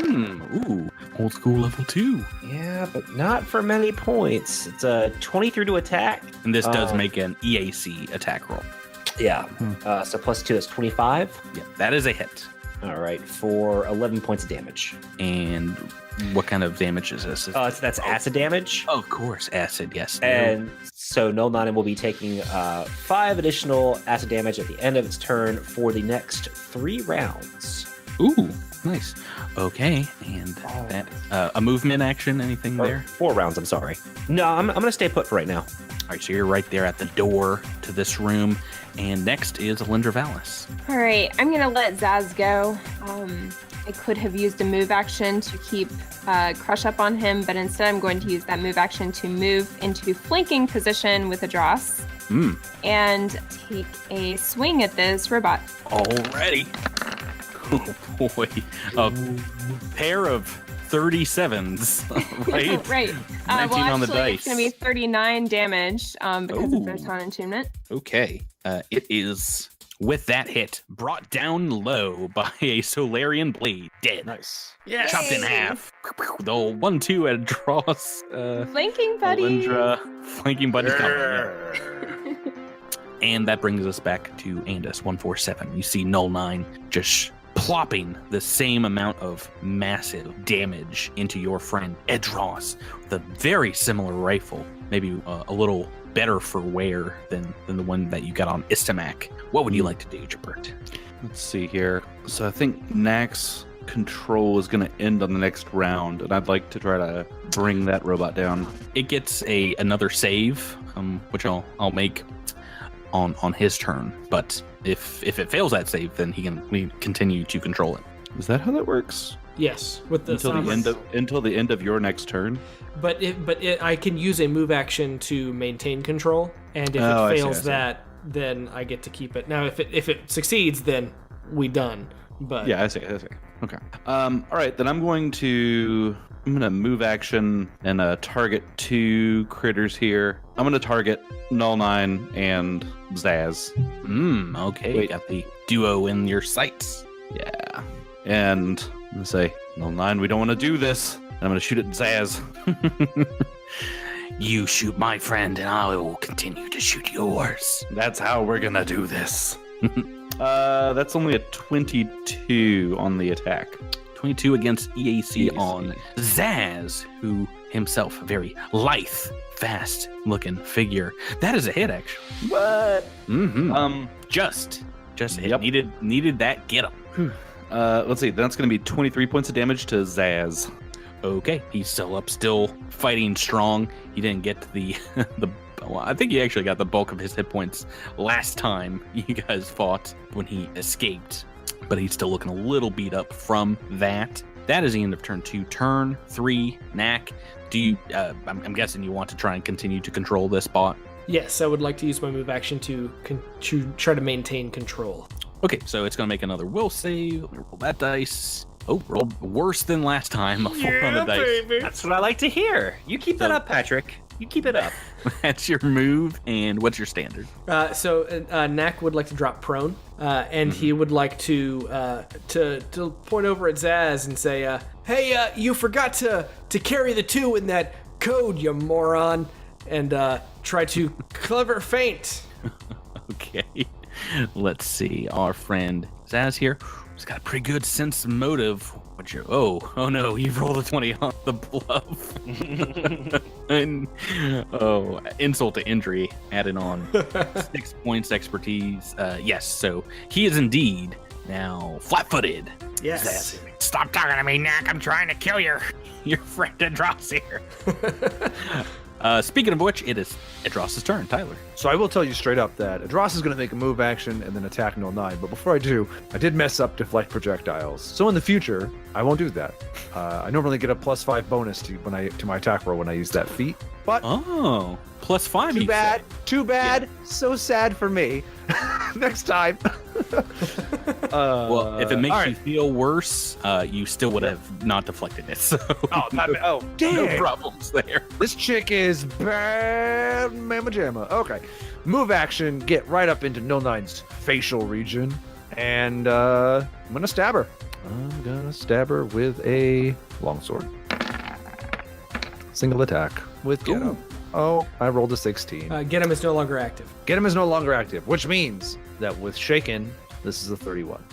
Ooh, old school level 2. Yeah, but not for many points. It's a 23 to attack. And this does make an EAC attack roll. Yeah. So plus 2, that's 25. Yeah, that is a hit. All right, for 11 points of damage. And what kind of damage is this? That's acid damage. Of course, acid, yes. And so Null 9 will be taking 5 additional acid damage at the end of its turn for the next 3 rounds. Ooh, Nice. Okay, and that a movement action, anything Or there? 4 rounds, I'm sorry. No, I'm going to stay put for right now. All right, so you're right there at the door to this room, and next is Alindra Vallis. All right, I'm gonna let Zaz go. I could have used a move action to keep Crush up on him, but instead I'm going to use that move action to move into flanking position with Adros and take a swing at this robot. Already. Oh boy, a pair of 37s, right? Right. 19 on the dice. It's going to be 39 damage because of Photon Attunement. Okay, it is with that hit brought down low by a Solarian blade, dead. Nice. Yeah, chopped in half. The 1-2 at draws. Flanking buddy. Alindra, flanking buddy coming. And that brings us back to Andis 147. You see Null 9 just plopping the same amount of massive damage into your friend Edros with a very similar rifle, maybe a little better for wear than the one that you got on Istamak. What would you like to do, Jabert? Let's see here. So I think Nax control is going to end on the next round, and I'd like to try to bring that robot down. It gets another save, which I'll make on his turn, but if it fails that save, then we continue to control it. Is that how that works? Yes, with the Until the end of your next turn. But I can use a move action to maintain control, and if it fails that, then I get to keep it. Now, if it succeeds, then we done. But yeah, I see. Okay. All right, then I'm gonna move action and target 2 critters here. I'm gonna target Null 9 and Zaz. Okay. Wait. Got the duo in your sights. Yeah. And I'm gonna say, Null 9, we don't want to do this. And I'm gonna shoot at Zaz. You shoot my friend, and I will continue to shoot yours. That's how we're gonna do this. That's only a 22 on the attack. 22 against EAC on Zaz, who himself a very lithe, fast-looking figure. That is a hit, actually. What? Mm-hmm. Just a hit. Yep. Needed that get him. Let's see. That's going to be 23 points of damage to Zaz. Okay, he's still up, still fighting strong. He didn't get to the well, I think he actually got the bulk of his hit points last time you guys fought when he escaped, but he's still looking a little beat up from that. That is the end of turn 2. Turn 3, Knack. Do you? I'm guessing you want to try and continue to control this bot. Yes, I would like to use my move action to try to maintain control. Okay, so it's going to make another will save. Let me roll that dice. Oh, rolled worse than last time. A 4 on the dice. Baby. That's what I like to hear. You keep that up, Patrick. You keep it up. That's your move, and what's your standard? So Knack would like to drop prone, and he would like to point over at Zaz and say, "Hey, you forgot to carry the 2 in that code, you moron," and try to clever feint. Okay, let's see. Our friend Zaz here, who's got a pretty good sense of motive. Oh no, you rolled a 20 on the bluff. And insult to injury added on. 6 points expertise. Yes, so he is indeed now flat-footed. Yes. Stop talking to me, Knack. I'm trying to kill your friend Adros here. Speaking of which, it is Adros' turn. Tyler. So I will tell you straight up that Adros is going to make a move action and then attack Null 9. But before I do, I did mess up deflect projectiles. So in the future, I won't do that. I normally get a +5 bonus to my attack roll when I use that feat. But +5. Too bad. Too bad. Yeah. So sad for me. Next time. Well, if it makes you feel worse, you still would have not deflected it. So damn. No problems there. This chick is bad mamma jamma. Okay. Move action, get right up into Null 9's facial region, and I'm gonna stab her. I'm gonna stab her with a longsword. Single attack with Get 'em. Oh, I rolled a 16. Get him is no longer active. Get him is no longer active, which means that with Shaken, this is a 31.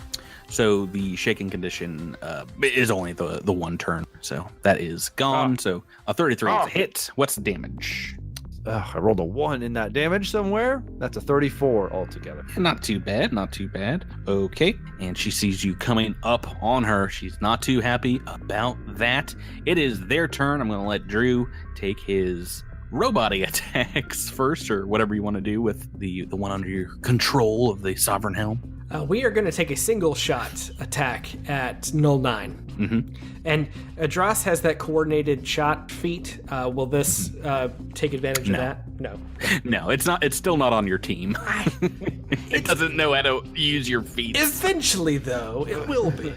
So the shaken condition is only the 1 turn, so that is gone. So a 33 is a hit. What's the damage? I rolled a 1 in that damage somewhere. That's a 34 altogether. Not too bad, not too bad. Okay, and she sees you coming up on her. She's not too happy about that. It is their turn. I'm going to let Drew take his robot-y attacks first, or whatever you want to do with the one under your control of the Sovereign Helm. We are going to take a single shot attack at Null 9. Mm-hmm. And Adras has that coordinated shot feat. Will this take advantage of that? No. No, it's not. It's still not on your team. It doesn't know how to use your feet. Eventually, though, it will be.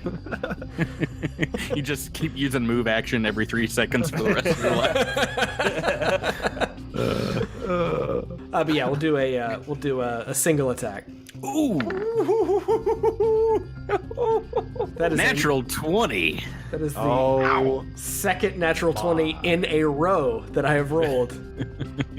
You just keep using move action every 3 seconds for the rest of your life. But yeah, we'll do a single attack. Ooh. That is natural 20. That is the second natural 20 in a row that I have rolled.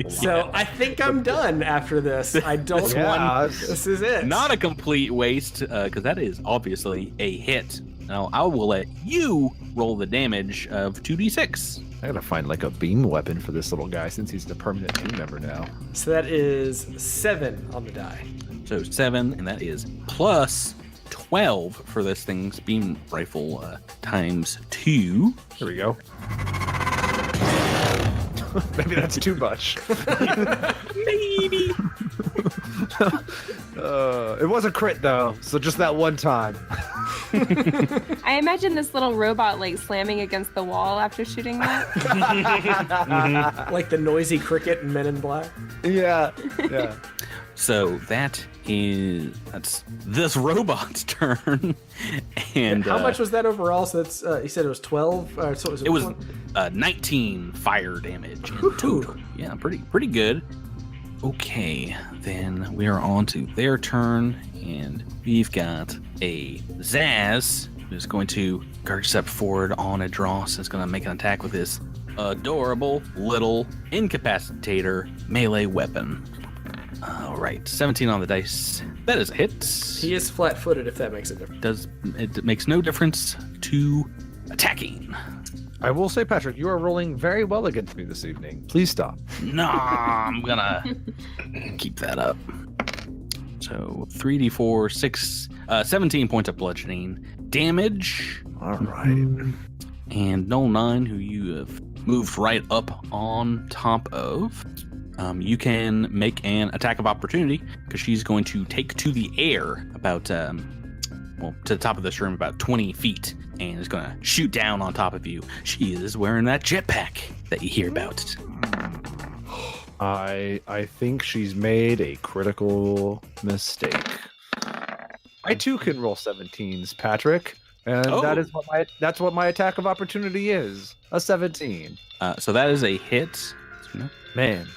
So I think I'm done after this. I don't want. This is it. Not a complete waste, because that is obviously a hit. Now I will let you roll the damage of 2d6. I gotta find like a beam weapon for this little guy since he's the permanent team member now. So that is 7 on the die. So 7, and that is plus 12 for this thing's beam rifle times 2. Here we go. Maybe that's too much. Maybe. It was a crit though, so just that one time. I imagine this little robot like slamming against the wall after shooting that. Like the noisy cricket in Men in Black. Yeah. So that's this robot's turn. And how much was that overall? So that's you said it was 12. So it was 19 fire damage in total. Yeah, pretty good. Okay, then we are on to their turn, and we've got a Zaz who's going to guard step forward on a Dross. Is going to make an attack with his adorable little incapacitator melee weapon. All right, 17 on the dice. That is a hit. He is flat-footed, if that makes a difference. It makes no difference to attacking. I will say, Patrick, you are rolling very well against me this evening. Please stop. No, I'm gonna keep that up. So 3d4, 17 points of bludgeoning damage. All right. And Null 9, who you have moved right up on top of, you can make an attack of opportunity because she's going to take to the air about, to the top of this room about 20 feet and is going to shoot down on top of you. She is wearing that jetpack that you hear about. I think she's made a critical mistake. I too can roll 17s, Patrick, and that's what my attack of opportunity is. A 17. So that is a hit. Man,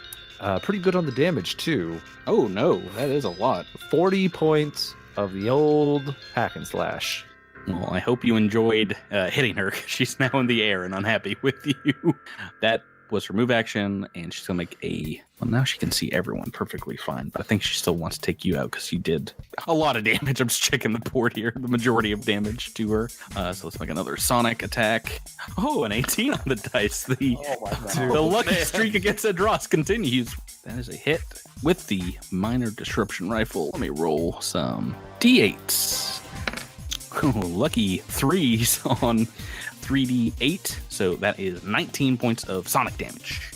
pretty good on the damage too. Oh no, that is a lot. 40 points of the old hack and slash. Well, I hope you enjoyed hitting her. She's now in the air and unhappy with you. That was her move action, and she's going to make well, now she can see everyone perfectly fine, but I think she still wants to take you out because you did a lot of damage. I'm just checking the board here. The majority of damage to her. So let's make another sonic attack. Oh, an 18 on the dice. The lucky streak against Adras continues. That is a hit with the minor disruption rifle. Let me roll some d8s. Oh, lucky 3s on 3d8. So that is 19 points of sonic damage.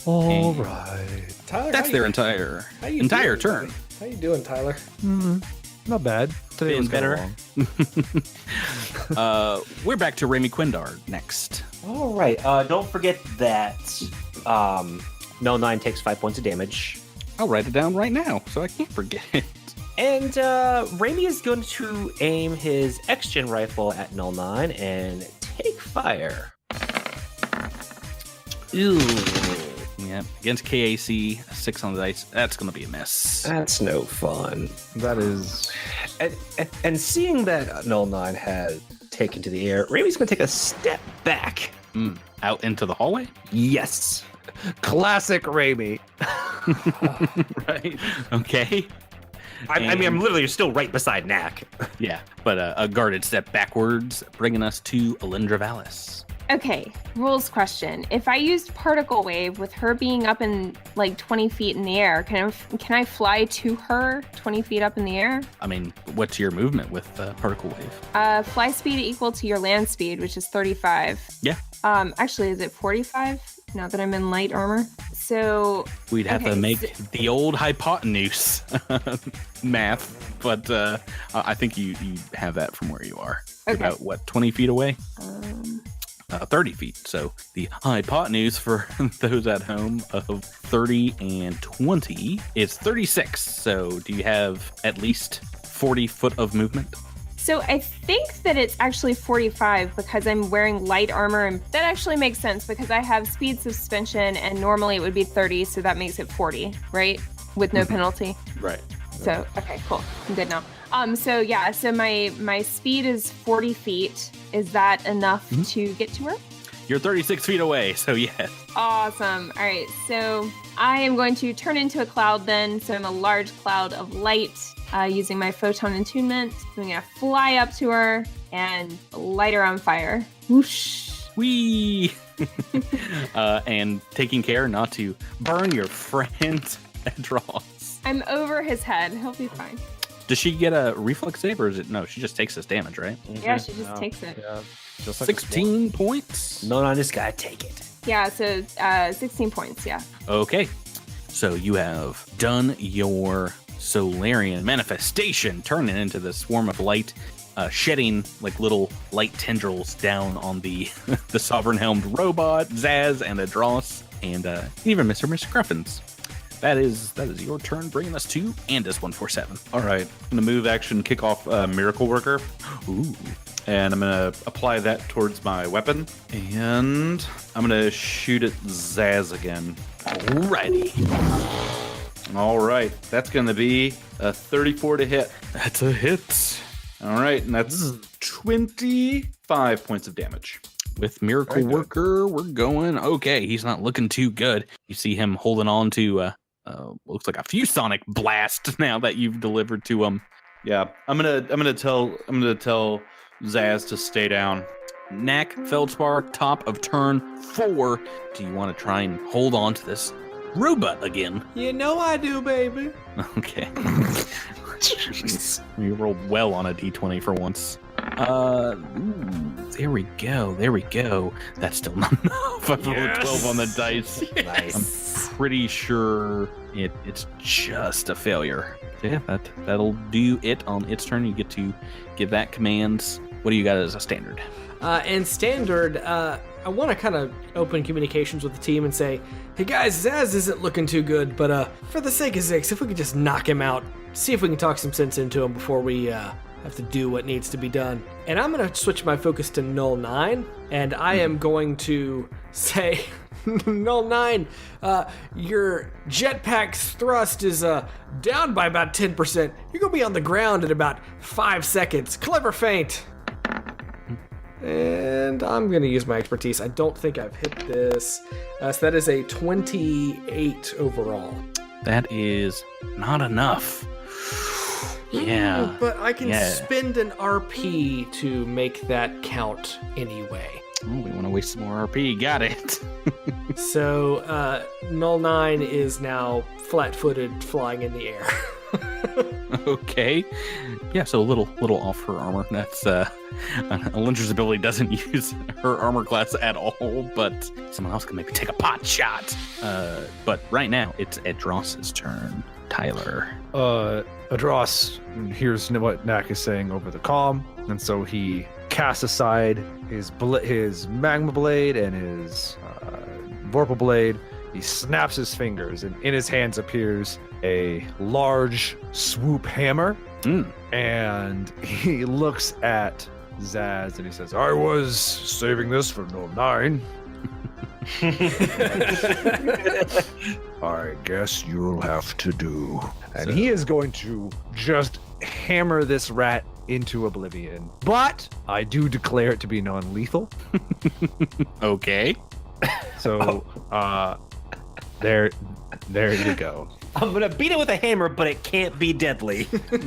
All right. Tyler, that's their entire turn. How you doing, Tyler? Not bad. Today was better. We're back to Raimi Quindar next. All right. Don't forget that No 9 takes 5 points of damage. I'll write it down right now so I can't forget it. And Raimi is going to aim his X-Gen rifle at Null 9 and take fire. Ew. Yeah, against KAC, 6 on the dice. That's going to be a miss. That's no fun. That is. And seeing that Null 9 has taken to the air, Raimi's going to take a step back. Out into the hallway? Yes. Classic Raimi. Right. Okay. I mean, I'm literally still right beside Knack. Yeah, but a guarded step backwards, bringing us to Alindra Vallis. Okay, rules question. If I used particle wave with her being up in like 20 feet in the air, can I fly to her 20 feet up in the air? I mean, what's your movement with particle wave? Fly speed equal to your land speed, which is 35. Yeah. Actually, is it 45? Now that I'm in light armor. So we'd have to make the old hypotenuse math, but I think you have that from where you are. Okay. About what, 20 feet away? 30 feet. So the hypotenuse for those at home of 30 and 20 is 36. So do you have at least 40 foot of movement? So I think that it's actually 45 because I'm wearing light armor, and that actually makes sense because I have speed suspension and normally it would be 30, so that makes it 40, right? With no penalty. Right. So, okay, cool. I'm good now. So yeah, so my speed is 40 feet. Is that enough to get to her? You're 36 feet away, so yes. Awesome. All right, so I am going to turn into a cloud then. So I'm a large cloud of light using my photon attunement. I'm going to fly up to her and light her on fire. Whoosh. Whee! And taking care not to burn your friend Edros. I'm over his head. He'll be fine. Does she get a reflex save, or is it no? She just takes this damage, right? Yeah, she just takes it. Yeah, just like 16 points. No, I just gotta take it. Yeah, so 16 points, yeah. Okay, so you have done your Solarian manifestation, turning into the swarm of light, shedding like little light tendrils down on the the sovereign-helmed robot, Zaz, and Adros, and even Mr. Gruffins. That is your turn, bringing us to Andis 147. All right, I'm gonna move action, kick off Miracle Worker. Ooh. And I'm gonna apply that towards my weapon, and I'm gonna shoot at Zaz again. Alrighty. All right, that's gonna be a 34 to hit. That's a hit. All right, and that's 25 points of damage. With Miracle Worker, we're going okay. He's not looking too good. You see him holding on to looks like a few sonic blast now that you've delivered to him. Yeah, I'm gonna tell Zaz to stay down. Knack, Feldspar, top of turn 4. Do you want to try and hold on to this robot again? You know I do, baby. Okay. You rolled well on a d20 for once. There we go. That's still not enough. I rolled a 12 on the dice. Nice. I'm pretty sure it's just a failure. Yeah, that'll do it on its turn. You get to give that commands. What do you got as a standard? And standard, I want to kind of open communications with the team and say, hey guys, Zaz isn't looking too good, but for the sake of Zix, if we could just knock him out, see if we can talk some sense into him before we have to do what needs to be done. And I'm going to switch my focus to Null 9, and I am going to say, Null 9, your jetpack's thrust is down by about 10%. You're going to be on the ground in about 5 seconds. Clever feint. And I'm going to use my expertise. I don't think I've hit this. So that is a 28 overall. That is not enough. Yeah. But I can spend an RP to make that count anyway. Oh, we want to waste some more RP. Got it. So, Null 9 is now flat-footed, flying in the air. Okay. Yeah, so a little off her armor. That's Elindra's ability doesn't use her armor class at all, but someone else can maybe take a pot shot. But right now it's Edros's turn. Tyler. Adros hears what Knack is saying over the comm, and so he casts aside his magma blade and his vorpal blade. He snaps his fingers, and in his hands appears a large swoop hammer. And he looks at Zaz and he says, I was saving this for Null 9. I guess you'll have to do. And he is going to just hammer this rat into oblivion. But I do declare it to be non-lethal. Okay. So, There you go. I'm gonna beat it with a hammer, but it can't be deadly. So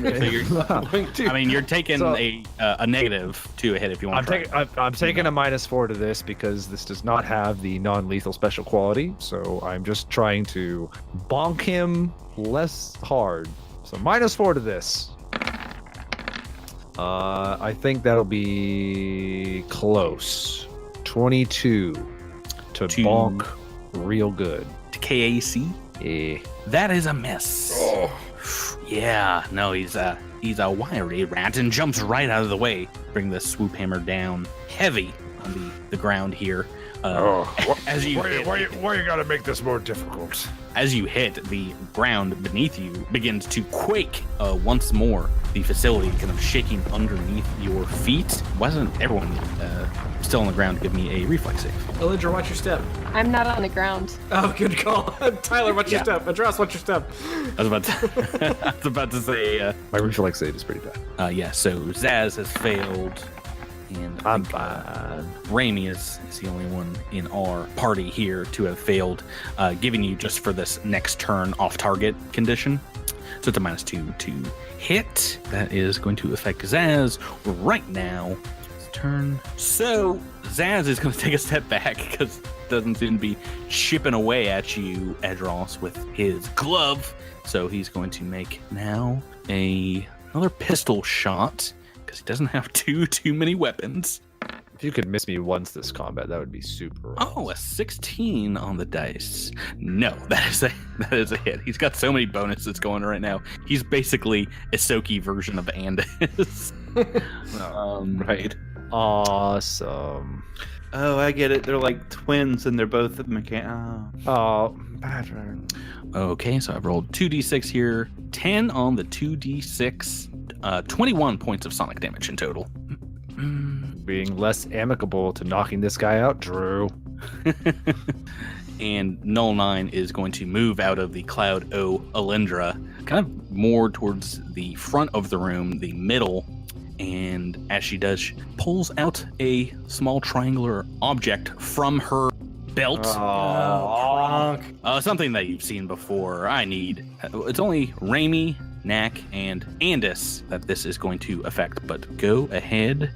you're taking So- a negative to a hit if you want to. I'm taking a -4 to this because this does not have the non-lethal special quality. So I'm just trying to bonk him less hard. So -4 to this. I think that'll be close. 22 to bonk real good. KAC. Yeah. That is a miss. Yeah, no, he's a wiry rat and jumps right out of the way. Bring the swoop hammer down heavy on the ground here. As you Why you gotta make this more difficult? As you hit, the ground beneath you begins to quake once more. The facility kind of shaking underneath your feet. Wasn't everyone still on the ground? Give me a reflex save. Elindra, watch your step. I'm not on the ground. Oh, good call. Tyler, watch your step. Adras, watch your step. I was about to say. My reflex save is pretty bad. Yeah. So Zaz has failed, and I'm fine. Raimi is the only one in our party here to have failed, giving you just for this next turn off target condition. So it's a -2 to hit. That is going to affect Zaz right now. His turn. So Zaz is going to take a step back because it doesn't seem to be chipping away at you, Edros, with his glove. So he's going to make now another pistol shot because he doesn't have too many weapons. If you could miss me once this combat, that would be super. Oh, a 16 on the dice. No, that is a hit. He's got so many bonuses going right now. He's basically a Isoki version of Andis. Right. Awesome. Oh, I get it. They're like twins, and they're both Oh, pattern. Okay, so I've rolled 2d6 here. 10 on the 2d6. 21 points of sonic damage in total. Being less amicable to knocking this guy out, Drew. And Null 9 is going to move out of the Cloud O Alindra, kind of more towards the front of the room, the middle. And as she does, she pulls out a small triangular object from her belt. Something that you've seen before. It's only Raimi, Knack, and Andis that this is going to affect, but go ahead.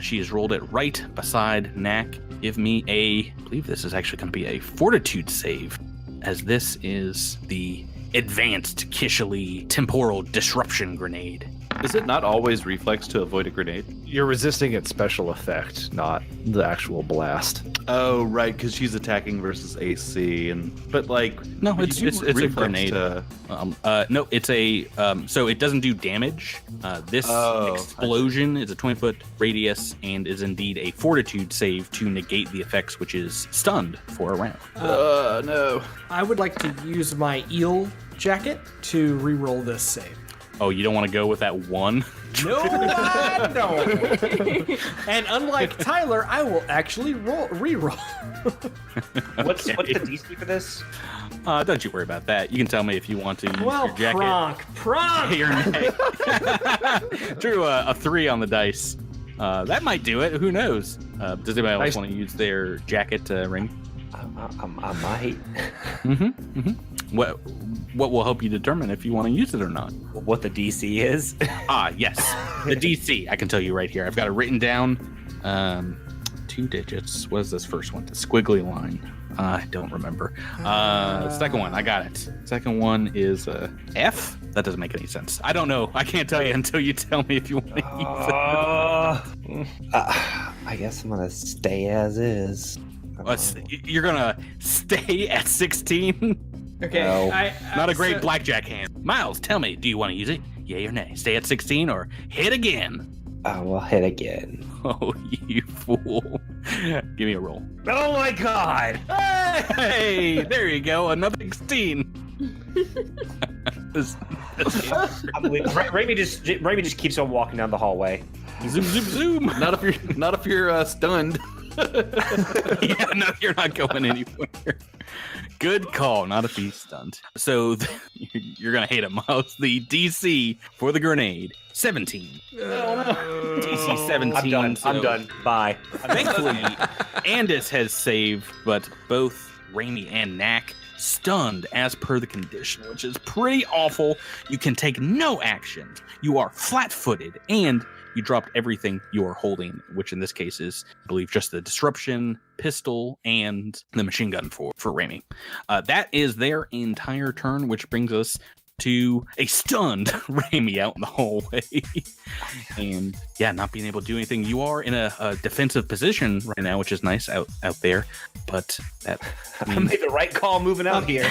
She has rolled it right beside Knack. Give me I believe this is actually going to be a fortitude save, as this is the advanced Kishali temporal disruption grenade. Is it not always reflex to avoid a grenade? You're resisting its special effect, not the actual blast. Oh, right, because she's attacking versus AC, but like no, it's a grenade. No, it's a so it doesn't do damage. This explosion is a 20-foot radius and is indeed a fortitude save to negate the effects, which is stunned for a round. No. I would like to use my eel jacket to re-roll this save. Oh, you don't want to go with that one? No, I don't. And unlike Tyler, I will actually re-roll. What's the DC for this? Don't you worry about that. You can tell me if you want to use your jacket. Pronk. Your neck. Drew a 3 on the dice. That might do it. Who knows? Does anybody else want to use their jacket to ring? I might. What will help you determine if you want to use it or not? What the DC is? Yes. The DC. I can tell you right here. I've got it written down. 2 digits. What is this first one? The squiggly line. I don't remember. Second one. I got it. Second one is F. That doesn't make any sense. I don't know. I can't tell you until you tell me if you want to use it. I guess I'm going to stay as is. You're going to stay at 16? Okay. No. Not a great blackjack hand. Miles, tell me, do you want to use it? Yay or nay? Stay at 16 or hit again? I will hit again. Oh, you fool. Give me a roll. Oh my god! Hey, there you go. Another 16. Raimi just keeps on walking down the hallway. Zoom, zoom, zoom. Not if you're stunned. Yeah, no, you're not going anywhere. Good call. Not if he's stunned. So you're going to hate him, Miles. The DC for the grenade, 17. DC 17. I'm done. Bye. Thankfully, Andis has saved, but both Raimi and Knack stunned as per the condition, which is pretty awful. You can take no action. You are flat-footed, and you dropped everything you are holding, which in this case is, I believe, just the disruption pistol and the machine gun for Raimi. That is their entire turn, which brings us to a stunned Raimi out in the hallway. And yeah, not being able to do anything. You are in a defensive position right now, which is nice out there. But that I made the right call moving out here.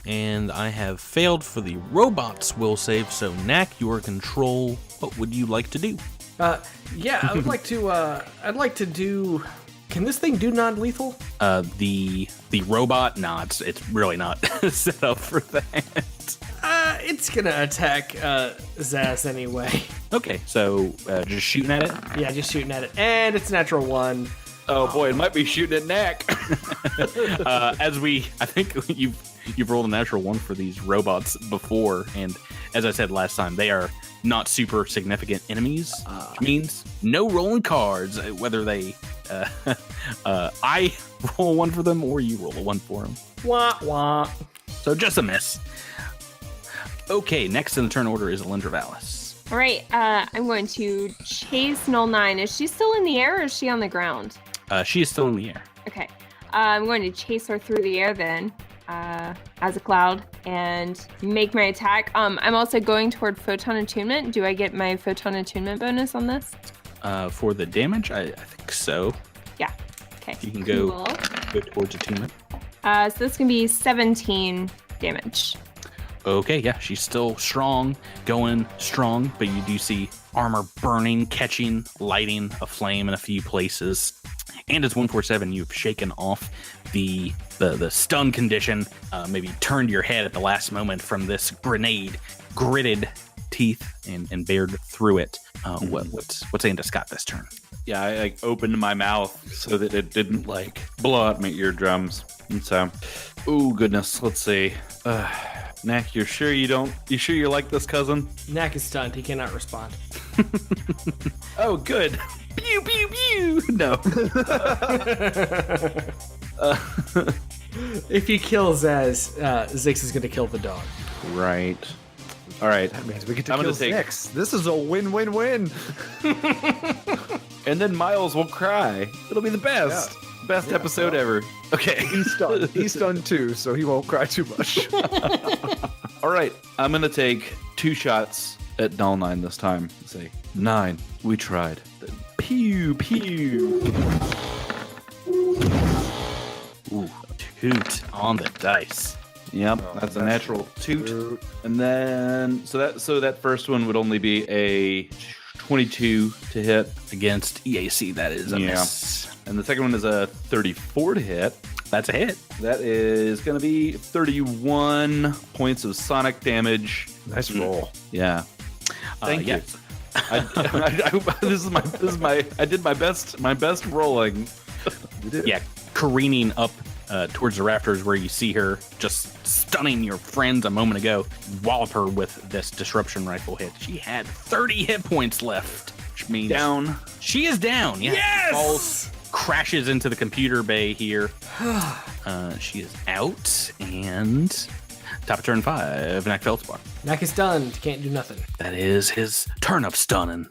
And I have failed for the robots will save. So Knack, your control. What would you like to do? Yeah, I would like to. I'd like to do. Can this thing do non-lethal? The robot? No, it's really not set up for that. It's gonna attack Zaz anyway. Okay, so just shooting at it? Yeah, just shooting at it, and it's natural 1. Oh boy, it might be shooting at Knack. I think you've rolled a natural 1 for these robots before, and as I said last time, they are not super significant enemies, which means no rolling cards, whether they I roll 1 for them or you roll a 1 for them. Wah wah. So just a miss. Okay, next in the turn order is Alindra Vallis. All right, I'm going to chase Null 9. Is she still in the air or is she on the ground? She is still in the air. Okay, I'm going to chase her through the air then, as a cloud, and make my attack. I'm also going toward Photon Attunement. Do I get my Photon Attunement bonus on this? For the damage, I think so. Yeah. Okay. You can go towards attunement. So this can be 17 damage. Okay, yeah, she's still strong, going strong, but you do see armor burning, catching, lighting a flame in a few places. And as 147, you've shaken off the stun condition, maybe turned your head at the last moment from this grenade, gritted teeth and bared through it. What's aimed at Scott this turn? Yeah, I opened my mouth so that it didn't blow out my eardrums. And so, oh goodness, let's see. Knack, you sure you like this, cousin? Knack is stunned. He cannot respond. Oh, good. Pew pew pew. No. If you kill Zaz, Zix is going to kill the dog. Right. All right. That means we get to kill Zix. This is a win-win-win. And then Miles will cry. It'll be the best. Yeah. Best episode ever. Okay. He's stunned. He's stunned too, so he won't cry too much. All right. I'm going to take 2 shots at Null 9 this time. Say, 9, we tried. Then pew, pew. Ooh, toot on the dice. Yep, that's a natural toot. And then, so that first one would only be a 22 to hit. Against EAC, that is a miss. And the second one is a 34 to hit. That's a hit. That is going to be 31 points of sonic damage. Nice roll. Yeah. Thank you. This is my. I did my best rolling. Yeah, careening up towards the rafters where you see her just stunning your friends a moment ago. Wallop her with this disruption rifle hit. She had 30 hit points left, which means down. She is down. Yeah. Yes. Falls, crashes into the computer bay here. She is out, and top of turn 5, Knack Feldspar. Knack is stunned. Can't do nothing. That is his turn of stunning.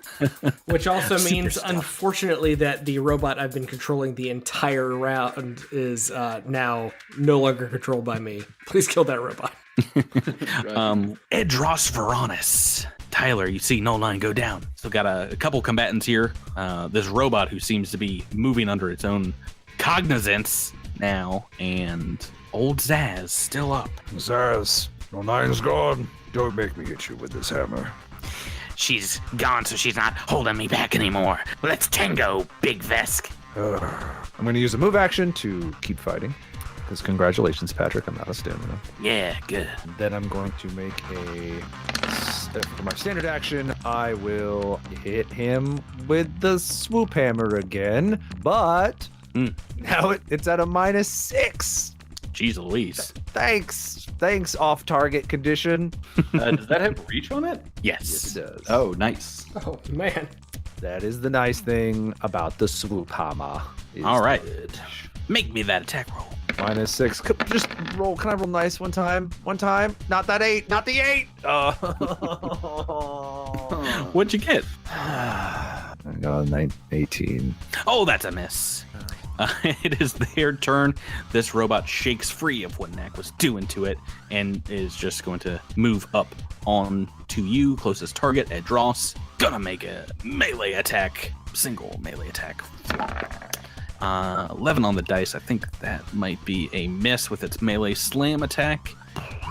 Which also means, Super stun. Unfortunately, that the robot I've been controlling the entire round is now no longer controlled by me. Please kill that robot. Edros Veronis. Tyler, you see Null 9 go down. Still got a couple combatants here. This robot who seems to be moving under its own cognizance now, and old Zaz still up. Zaz, no 9's gone. Don't make me hit you with this hammer. She's gone, so she's not holding me back anymore. Let's tango, Big Vesk. I'm going to use a move action to keep fighting. Because congratulations, Patrick, I'm out of stamina. Yeah, good. Then I'm going to make for my standard action, I will hit him with the swoop hammer again, but now it's at a -6. Jeez Louise. Thanks, off-target condition. Does that have reach on it? Yes. It does. Oh, nice. Oh, man. That is the nice thing about the swoop hammer. All right. Make me that attack roll. -6. Just roll. Can I roll nice one time? One time. Not that 8. Not the 8. Oh. What'd you get? I got a 18. Oh, that's a miss. It is their turn. This robot shakes free of what Knack was doing to it and is just going to move up on to you, closest target at Dross. Gonna make a melee attack, single melee attack. 11 on the dice. I think that might be a miss with its melee slam attack.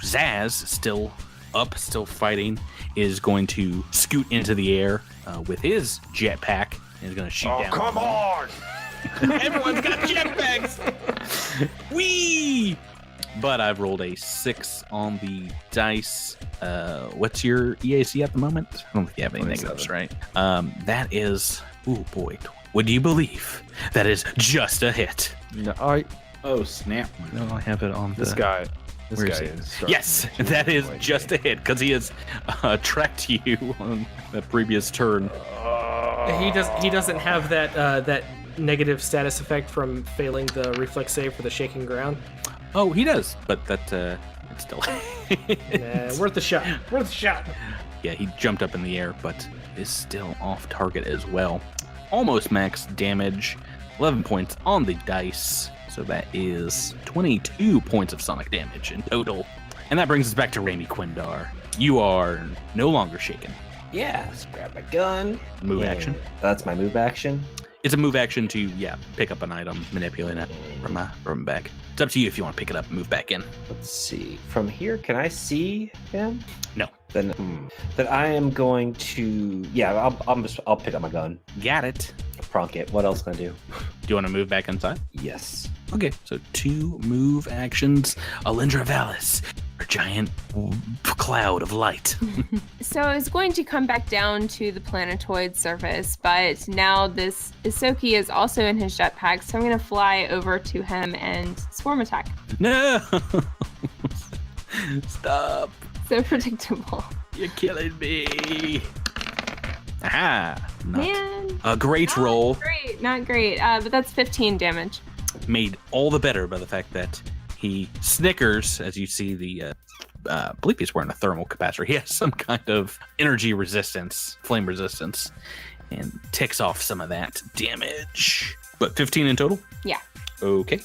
Zaz, still up, still fighting, is going to scoot into the air with his jetpack and is going to shoot down. Oh, come on! Everyone's got jetpacks! Whee! But I've rolled a 6 on the dice. What's your EAC at the moment? I don't think you have any negatives, right? That is, oh boy, would you believe that is just a hit? No, Oh, snap. No, I have it on this guy. This Where guy is he? is starting Yes, to that is annoy just me. a hit because he has tracked you on the previous turn. He doesn't have that negative status effect from failing the reflex save for the shaking ground. Oh, he does, but that it's still. Worth a shot. Worth a shot. Yeah, he jumped up in the air, but is still off target as well. Almost max damage, 11 points on the dice. So that is 22 points of sonic damage in total. And that brings us back to Raimi Quindar. You are no longer shaken. Yeah, let's grab my gun. Move Yeah, action. That's my move action. It's a move action to, pick up an item, manipulate it from back. It's up to you if you want to pick it up and move back in. Let's see. From here, can I see him? No. Then I am going to. Yeah, I'll pick up my gun. Got it. Pronk it. What else can I do? Do you want to move back inside? Yes. Okay, so 2 move actions. Alindra Valis, a giant cloud of light. So I was going to come back down to the planetoid surface, but now this Isoki is also in his jetpack, so I'm going to fly over to him and swarm attack. No! Stop. So predictable. You're killing me. Aha. Man. A great roll. Not great. But that's 15 damage. Made all the better by the fact that he snickers as you see the I believe he's wearing a thermal capacitor. He has some kind of energy resistance, flame resistance, and ticks off some of that damage. But 15 in total? Yeah. Okay.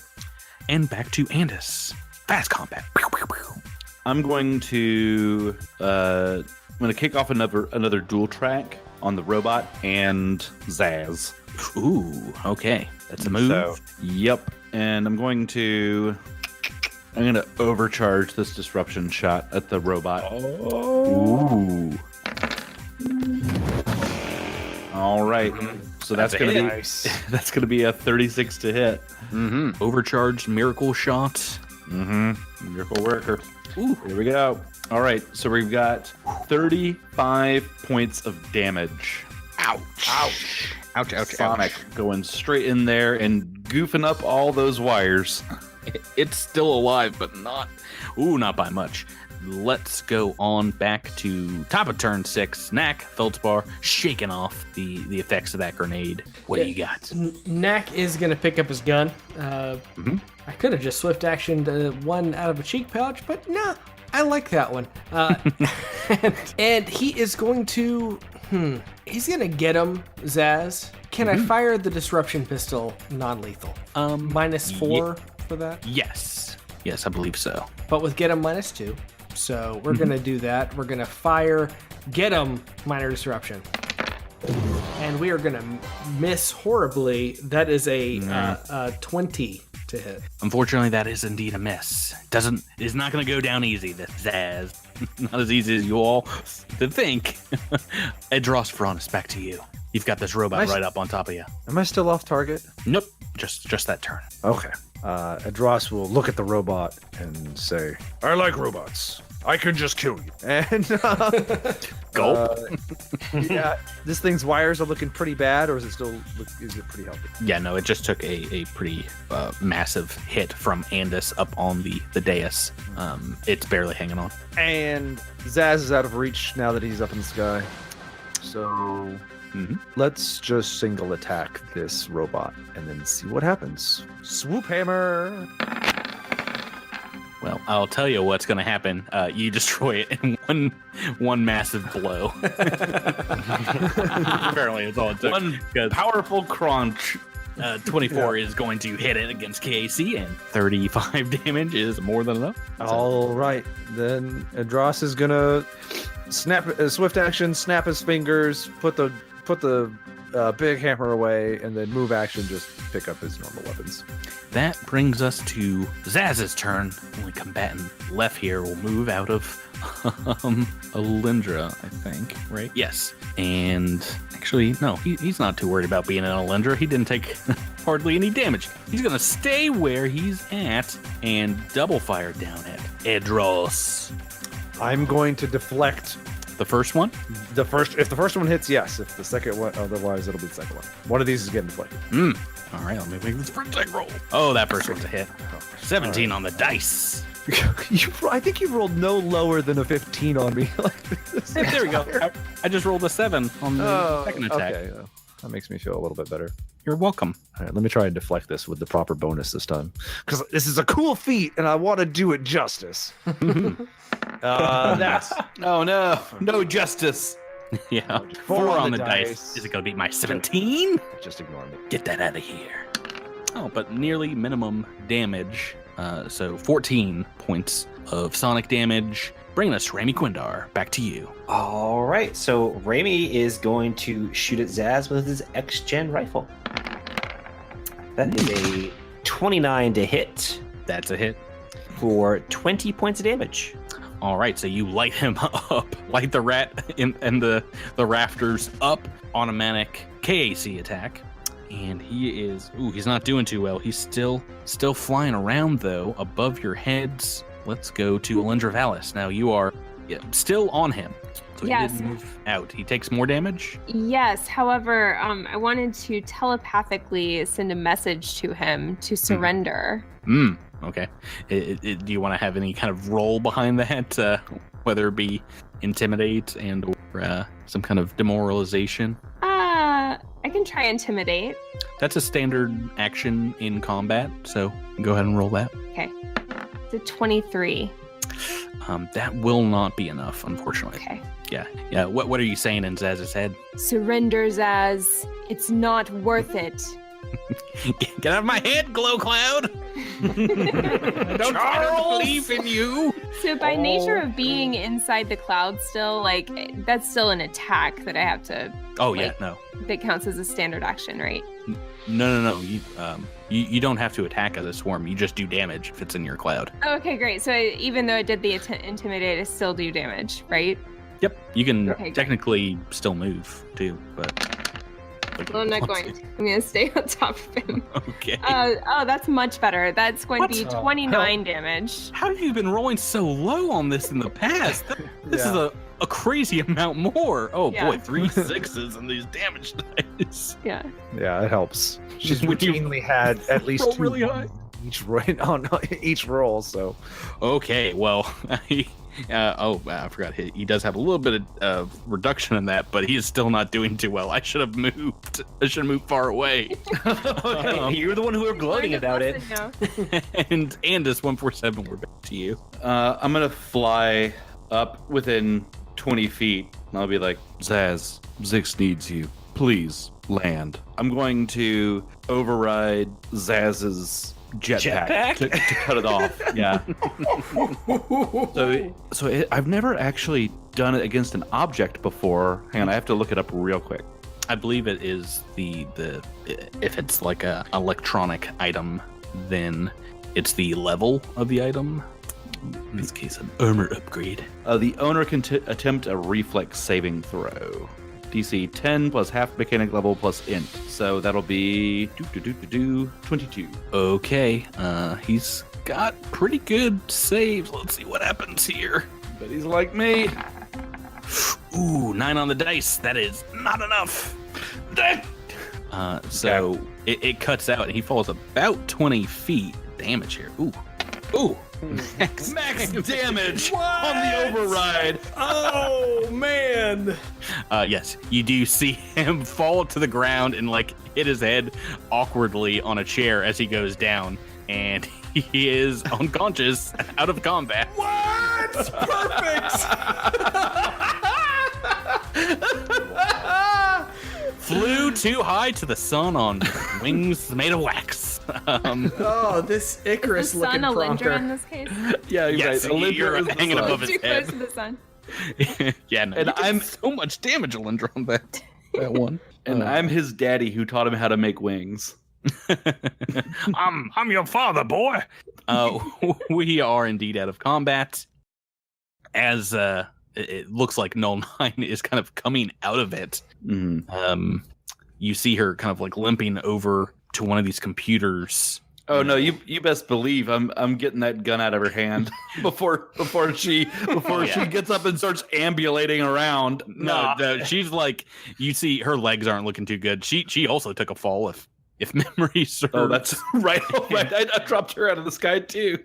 And back to Andis. Fast combat. Pew, pew, pew. I'm going to kick off another dual track on the robot and Zaz. Ooh, okay. That's a move. So, yep. And I'm going to overcharge this disruption shot at the robot. Ooh. All right. So that's That's a gonna be hit. that's gonna be a 36 to hit. Mm-hmm. Overcharged miracle shot. Mm-hmm. Miracle worker. Ooh. Here we go. All right. So we've got 35 points of damage. Ouch. Ouch. Ouch, ouch, Sonic going straight in there and goofing up all those wires. It's still alive, but not by much. Let's go on back to top of turn 6. Knack, Feldspar, shaking off the effects of that grenade. What do you got? Knack is going to pick up his gun. I could have just swift actioned one out of a cheek pouch, but no, I like that one. And he is going to... He's going to get him, Zaz. Can I fire the disruption pistol non-lethal? -4 for that? Yes. Yes, I believe so. But with get him -2. So we're going to do that. We're going to fire get him minor disruption. And we are going to miss horribly. That is a 20 to hit. Unfortunately, that is indeed a miss. It's not going to go down easy, the Zaz. Not as easy as you all think. Edros Veronis, back to you. You've got this robot right up on top of you. Am I still off target? Nope, just that turn. Okay. Adros will look at the robot and say, I like robots. I can just kill you. and Gulp. yeah, this thing's wires are looking pretty bad, or is it pretty healthy? Yeah, no, it just took a pretty massive hit from Andis up on the dais. It's barely hanging on. And Zaz is out of reach now that he's up in the sky. So let's just single attack this robot and then see what happens. Swoop hammer. Well, I'll tell you what's going to happen. You destroy it in one massive blow. Apparently, it's all it took. One powerful crunch. 24 is going to hit it against KAC, and 35 damage is more than enough. All right, then Adros is gonna snap a swift action, snap his fingers, put the big hammer away, and then move action, just pick up his normal weapons. That brings us to Zaz's turn. Only combatant left here will move out of Alindra, I think, right? Yes. And actually, no, he's not too worried about being in Alindra. He didn't take hardly any damage. He's going to stay where he's at and double fire down at Edros. I'm going to deflect The first one? if the first one hits, yes. If the second one, otherwise it'll be the second one. One of these is getting deflected. All right, let me make this first attack roll. Oh, that first one's a hit. 17 on the dice. I think you rolled no lower than a 15 on me. There we go. I just rolled a 7 on the second attack. Okay, that makes me feel a little bit better. You're welcome. All right, let me try and deflect this with the proper bonus this time, because this is a cool feat and I want to do it justice. That's Oh no justice. Yeah. 4 on the dice. Is it going to beat my 17? Just ignore me. Get that out of here. Oh, but nearly minimum damage. So 14 points of sonic damage. Bringing us Rami Quindar. Back to you. All right, so Rami is going to shoot at Zaz with his X-Gen rifle. That is a 29 to hit That's a hit. for 20 points of damage. All right, so you light him up, light the rat and the rafters up. Automatic KAC attack, and he is he's not doing too well. He's still flying around though above your heads. Let's go to Alindra Vallis. Now you are still on him, so Yes. he did move out. He takes more damage. Yes. However, I wanted to telepathically send a message to him to surrender. Okay. Do you want to have any kind of roll behind that, whether it be intimidate and or some kind of demoralization? I can try intimidate. That's a standard action in combat, so go ahead and roll that. Okay. It's a 23. That will not be enough, unfortunately. Okay. Yeah. What are you saying in Zaz's head? Surrender, Zaz. It's not worth it. Get out of my head, Glow Cloud! Don't try to believe in you. So by nature of being inside the cloud still, like, that's still an attack that I have to... Oh, yeah, like, no. That counts as a standard action, right? No. You don't have to attack as a swarm. You just do damage if it's in your cloud. Oh, okay, great. So even though I did the intimidate, I still do damage, right? Yep. You can Okay, great. technically still move, too, but... Well, I'm not going to. I'm going to stay on top of him. Okay. That's much better. That's going to be What? 29 damage. How have you been rolling so low on this in the past? This is a crazy amount more. Oh Yeah. boy, 3 6s and these damage dice. Yeah. Yeah, it helps. She's When you routinely had at least roll 2 really high. on each roll, so Okay, well, I forgot he does have a little bit of reduction in that, but he is still not doing too well. I should have moved. I should have moved far away. You're the one who are gloating about it. and this 147, we're back to you. I'm gonna fly up within 20 feet, and I'll be like, Zaz, Zix needs you. Please land. I'm going to override Zaz's jetpack to cut it off. Yeah. I've never actually done it against an object before. Hang on, I have to look it up real quick. I believe it is the if it's like a electronic item, then it's the level of the item. In this case, an armor upgrade. The owner can attempt a reflex saving throw. DC 10 plus half mechanic level plus int. So that'll be 22. Okay, he's got pretty good saves. Let's see what happens here. But he's like me. Ooh, 9 on the dice. That is not enough. So it cuts out and he falls about 20 feet. Damage here. Ooh. Max damage on the override. Oh man! Yes, you do see him fall to the ground and like hit his head awkwardly on a chair as he goes down, and he is unconscious, out of combat. What? Perfect. Flew too high to the sun on wings made of wax. Oh, this Icarus Is the sun looking Alindra in pronker. this case? Yeah, you're Yes, right. Alindra you're is the hanging sun. above his Too close head. to the sun. Yeah, no, And you did I'm- so much damage, Alindra, on that one. And I'm his daddy who taught him how to make wings. I'm your father, boy. We are indeed out of combat. As it looks like Null 9 is kind of coming out of it. Mhm. You see her kind of like limping over to one of these computers. Oh no, you best believe I'm getting that gun out of her hand before she gets up and starts ambulating around. No, she's like, you see her legs aren't looking too good. She also took a fall if memory serves. Oh, that's right. Oh, right. I dropped her out of the sky too.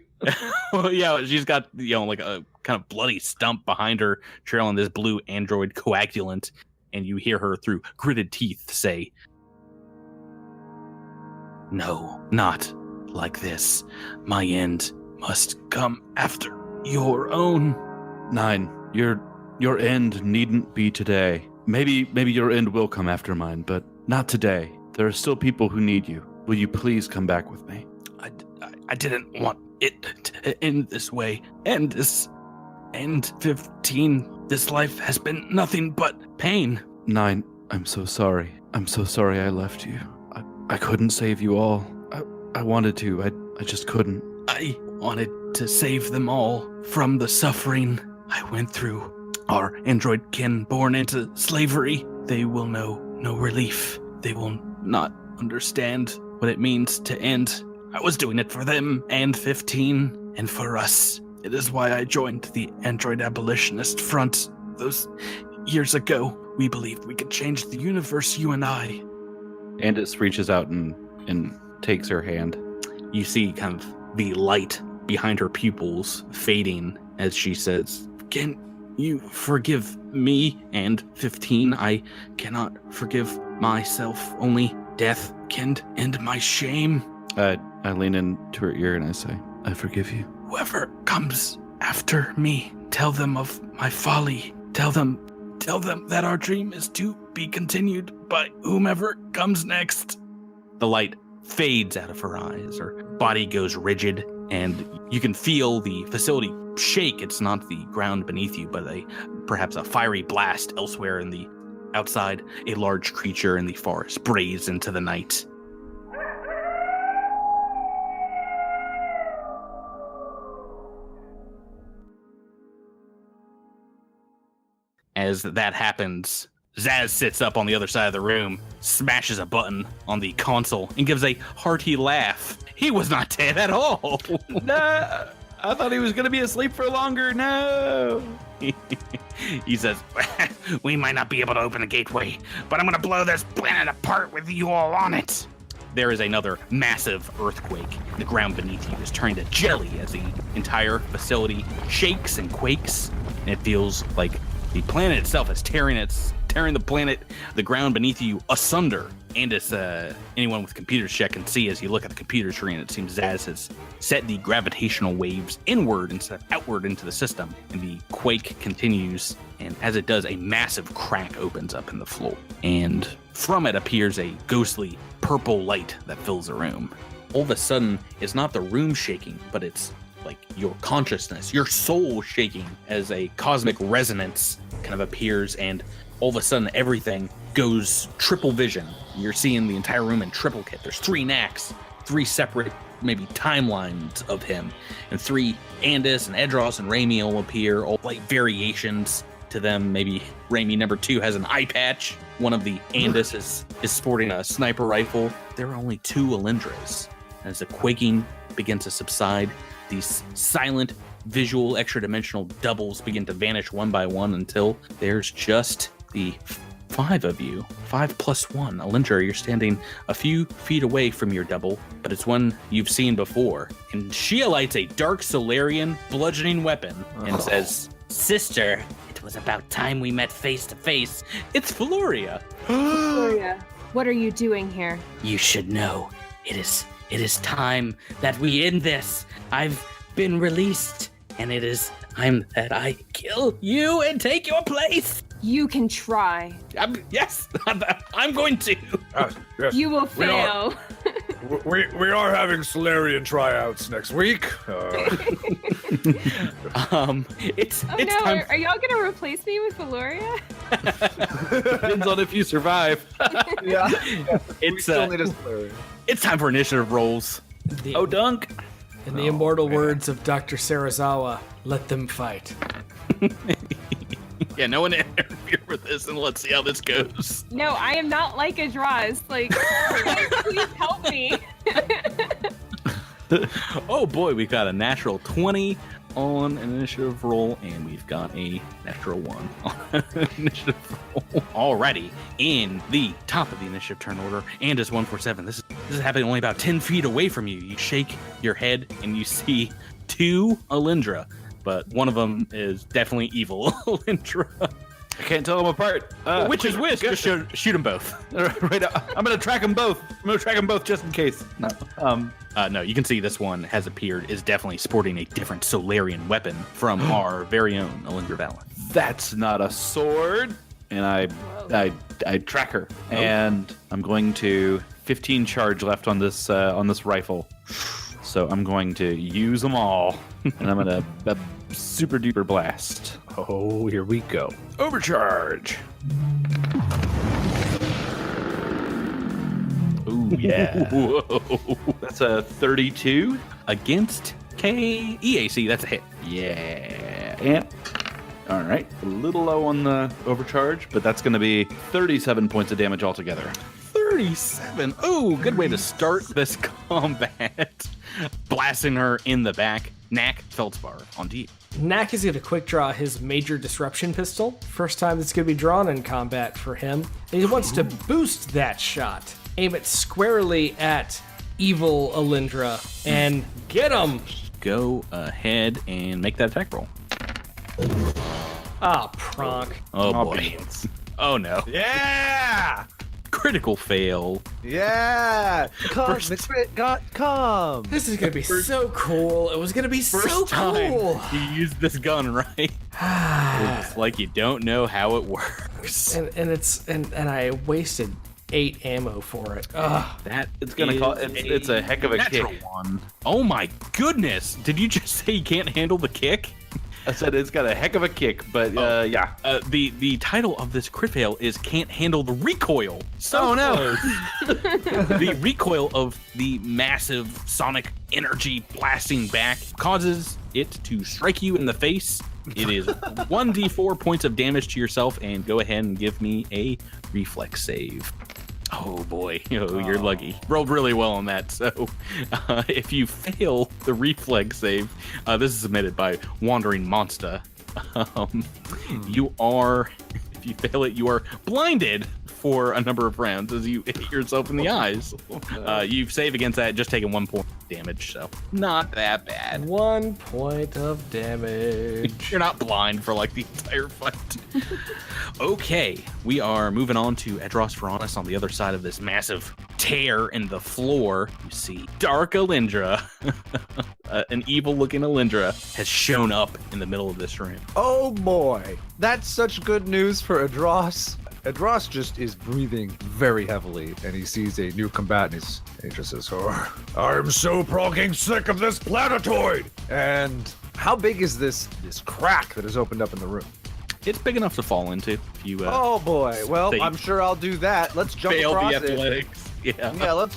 Well, yeah, she's got like a kind of bloody stump behind her, trailing this blue android coagulant, and you hear her through gritted teeth say, "No, not like this. My end must come after your own." 9, your end needn't be today. Maybe your end will come after mine, but not today. There are still people who need you. Will you please come back with me? I didn't want it to end this way. And 15. This life has been nothing but pain. 9, I'm so sorry. I'm so sorry I left you. I couldn't save you all. I wanted to. I just couldn't. I wanted to save them all from the suffering I went through. Our android kin born into slavery, they will know no relief. They will not understand what it means to end. I was doing it for them and 15 and for us. It is why I joined the Android Abolitionist Front. Those years ago, we believed we could change the universe, you and I. Andis reaches out and takes her hand. You see kind of the light behind her pupils fading as she says, "Can you forgive me and 15? I cannot forgive myself. Only death can end my shame. I lean into her ear and I say, I forgive you. Whoever comes after me, tell them of my folly. Tell them that our dream is to be continued by whomever comes next." The light fades out of her eyes. Her body goes rigid, and you can feel the facility shake. It's not the ground beneath you, but perhaps a fiery blast elsewhere in the outside. A large creature in the forest brays into the night. As that happens, Zaz sits up on the other side of the room, smashes a button on the console, and gives a hearty laugh. He was not dead at all. No, I thought he was going to be asleep for longer. No. He says, "We might not be able to open the gateway, but I'm going to blow this planet apart with you all on it." There is another massive earthquake. The ground beneath you is turning to jelly as the entire facility shakes and quakes, and it feels like the planet itself is tearing the ground beneath you asunder. And as anyone with computers check can see, as you look at the computer screen, it seems Zaz has set the gravitational waves inward instead of outward into the system. And the quake continues, and as it does, a massive crack opens up in the floor. And from it appears a ghostly purple light that fills the room. All of a sudden, it's not the room shaking, but it's like your consciousness, your soul shaking as a cosmic resonance kind of appears, and all of a sudden everything goes triple vision. You're seeing the entire room in triplicate. There's 3 Knacks, 3 separate maybe timelines of him, and 3 Andis and Edros and Raimi will appear, all like variations to them. Maybe Raimi number 2 has an eye patch. One of the Andis is sporting a sniper rifle. There are only 2 Alindras. As the quaking begins to subside, these silent, visual, extra-dimensional doubles begin to vanish one by one until there's just the 5 of you. 5 plus 1. Alindra, you're standing a few feet away from your double, but it's one you've seen before. And she lights a dark Solarian bludgeoning weapon and says, "Sister, it was about time we met face to face. It's Floria." Gloria, what are you doing here? You should know. It is It is time that we end this. I've been released, and it is time that I kill you and take your place. You can try. Yes, I'm going to. Yes. You will fail. We are having Solarian tryouts next week. It's Oh it's no, time. are y'all gonna replace me with Valoria? Depends on if you survive. Yeah. we It's still need a Solarian. it's time for initiative rolls. Oh, Dunk. In the immortal words of Dr. Sarazawa, let them fight. Yeah, no one interfere with this, and let's see how this goes. No, I am not like a Droz. Like, please help me. Oh boy, we've got a natural 20 on an initiative roll, and we've got a natural 1 on an initiative roll. Alrighty, in the top of the initiative turn order, and is 147. This is happening only about 10 feet away from you. You shake your head, and you see 2 Alindra, but one of them is definitely evil Alindra. I can't tell them apart. Which is which? Just shoot them both. Right. I'm gonna track them both. I'm gonna track them both just in case. No. No, you can see this one has appeared, is definitely sporting a different Solarian weapon from our very own Alindra Valen. That's not a sword. And I track her, and I'm going to 15 charge left on this rifle. So I'm going to use them all, and I'm gonna super duper blast. Oh, here we go. Overcharge. Ooh, yeah. Whoa. That's a 32 Against EAC, that's a hit. Yeah. And all right, a little low on the overcharge, but that's going to be 37 points of damage altogether. 37. Oh, good way to start this combat. Blasting her in the back. Knack, Feldspar, on D. Knack is going to quick draw his major disruption pistol. First time that's going to be drawn in combat for him. And he wants to boost that shot. Aim it squarely at evil Alindra and get him. Go ahead and make that attack roll. Ah, Pronk. Oh boy. Oh no. Yeah! Critical fail. Yeah! Come! Come! This is going to be so cool. It was going to be so First time cool. you used this gun, right? It's like you don't know how it works. And I wasted 8 ammo for it. Ugh. That It's gonna call. It's a heck of a natural kick. one. Oh my goodness! Did you just say you can't handle the kick? I said it's got a heck of a kick, but yeah. The title of this crit fail is "Can't Handle the Recoil." So the recoil of the massive sonic energy blasting back causes it to strike you in the face. It is 1d4 points of damage to yourself, and go ahead and give me a reflex save. Oh boy, you're lucky. Rolled really well on that. So if you fail the reflex save, this is submitted by Wandering Monster. You are, if you fail it, you are blinded for a number of rounds as you hit yourself in the eyes. You save against that, just taking 1 point damage, so not that bad. 1 point of damage. You're not blind for like the entire fight. Okay, we are moving on to Edros Veronis on the other side of this massive tear in the floor. You see Dark Alindra, an evil-looking Alindra, has shown up in the middle of this room. Oh boy! That's such good news for Adros. Adros just is breathing very heavily, and he sees a new combatant. He just says, "Oh, I'm so progging sick of this planetoid!" And how big is this crack that has opened up in the room? It's big enough to fall into. If you Oh boy! Well, say- I'm sure I'll do that. Let's jump fail across the it. athletics. Yeah. Yeah, let's.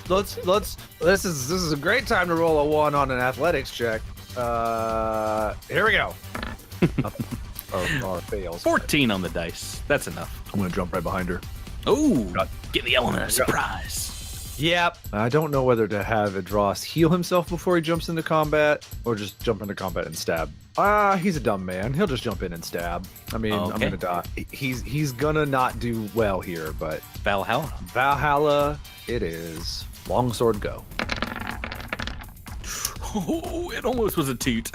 This is a great time to roll a 1 on an athletics check. Here we go. Or fails. 14 on the dice. That's enough. I'm gonna jump right behind her. Oh, get the element of surprise. Yep. I don't know whether to have Adros heal himself before he jumps into combat, or just jump into combat and stab. He's a dumb man. He'll just jump in and stab. I mean, I'm Okay. gonna die. He's gonna not do well here, but Valhalla. it is. Longsword go. Oh, it almost was a toot.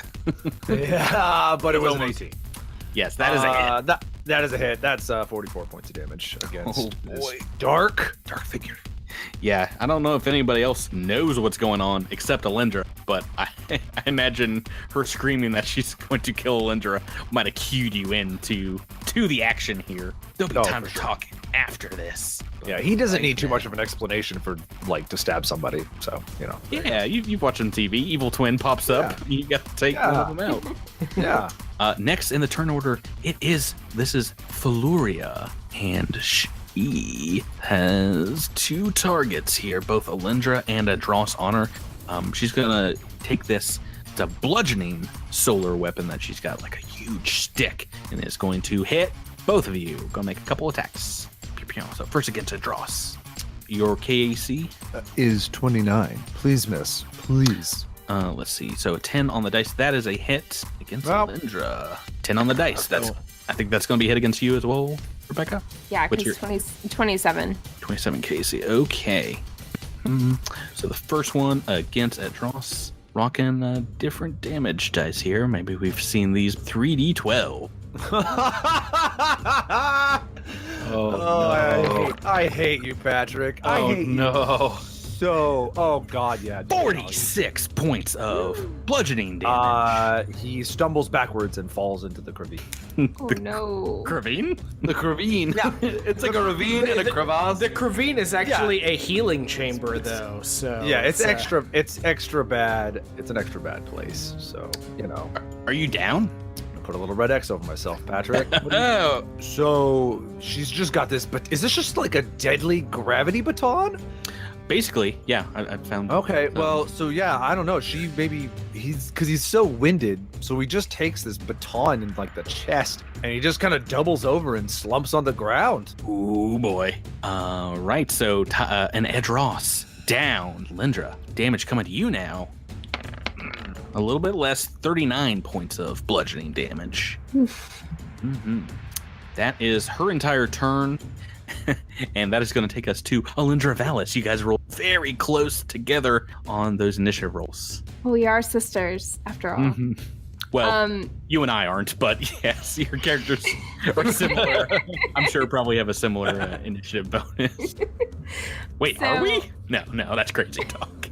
Yeah, but it was an Almost. 18. Yes, that is a hit. That is a hit. That's 44 points of damage against Oh, this boy. dark figure. Yeah, I don't know if anybody else knows what's going on except Alindra, but I imagine her screaming that she's going to kill Alindra might have cued you into the action here. There'll be time to talk after this. Yeah, he doesn't need too much of an explanation for to stab somebody. So Yeah, you've watched on TV. Evil twin pops up. Yeah. You got to take one of them out. Yeah. Next in the turn order, this is Feluria, and she has 2 targets here, both Alindra and a Dross on her. She's gonna take this. It's a bludgeoning solar weapon that she's got, like a huge stick, and is going to hit both of you. Gonna make a couple attacks. So first against a Dross. Your KAC is 29. Please miss. Please. Let's see. So 10 on the dice. That is a hit against Alindra. 10 on the dice. I think that's going to be a hit against you as well, Rebecca. Yeah, because 27. 27 KC. Okay. So the first one against Dross. Rocking different damage dice here. Maybe we've seen these 3d12. No. I hate you, Patrick. I hate you. Oh god, yeah. 46 points of bludgeoning damage. He stumbles backwards and falls into the ravine. Oh no. Ravine? The ravine. Yeah. It's like a ravine and a crevasse. The ravine is actually a healing chamber, though. So yeah, it's extra. It's extra bad. It's an extra bad place. So Are you down? Put a little red X over myself, Patrick. Oh. So she's just got this, but is this just like a deadly gravity baton? Basically, yeah, I found. Okay, well, so yeah, I don't know. He's so winded, so he just takes this baton in like the chest, and he just kind of doubles over and slumps on the ground. Ooh boy. Right. So an Edros down. Lindra, damage coming to you now. A little bit less, 39 points of bludgeoning damage. That is her entire turn. And that is going to take us to Alindra Valis. You guys roll very close together on those initiative rolls. Well, we are sisters, after all. Well, you and I aren't, but yes, your characters are similar. I'm sure probably have a similar initiative bonus. Wait, are we? No, that's crazy talk.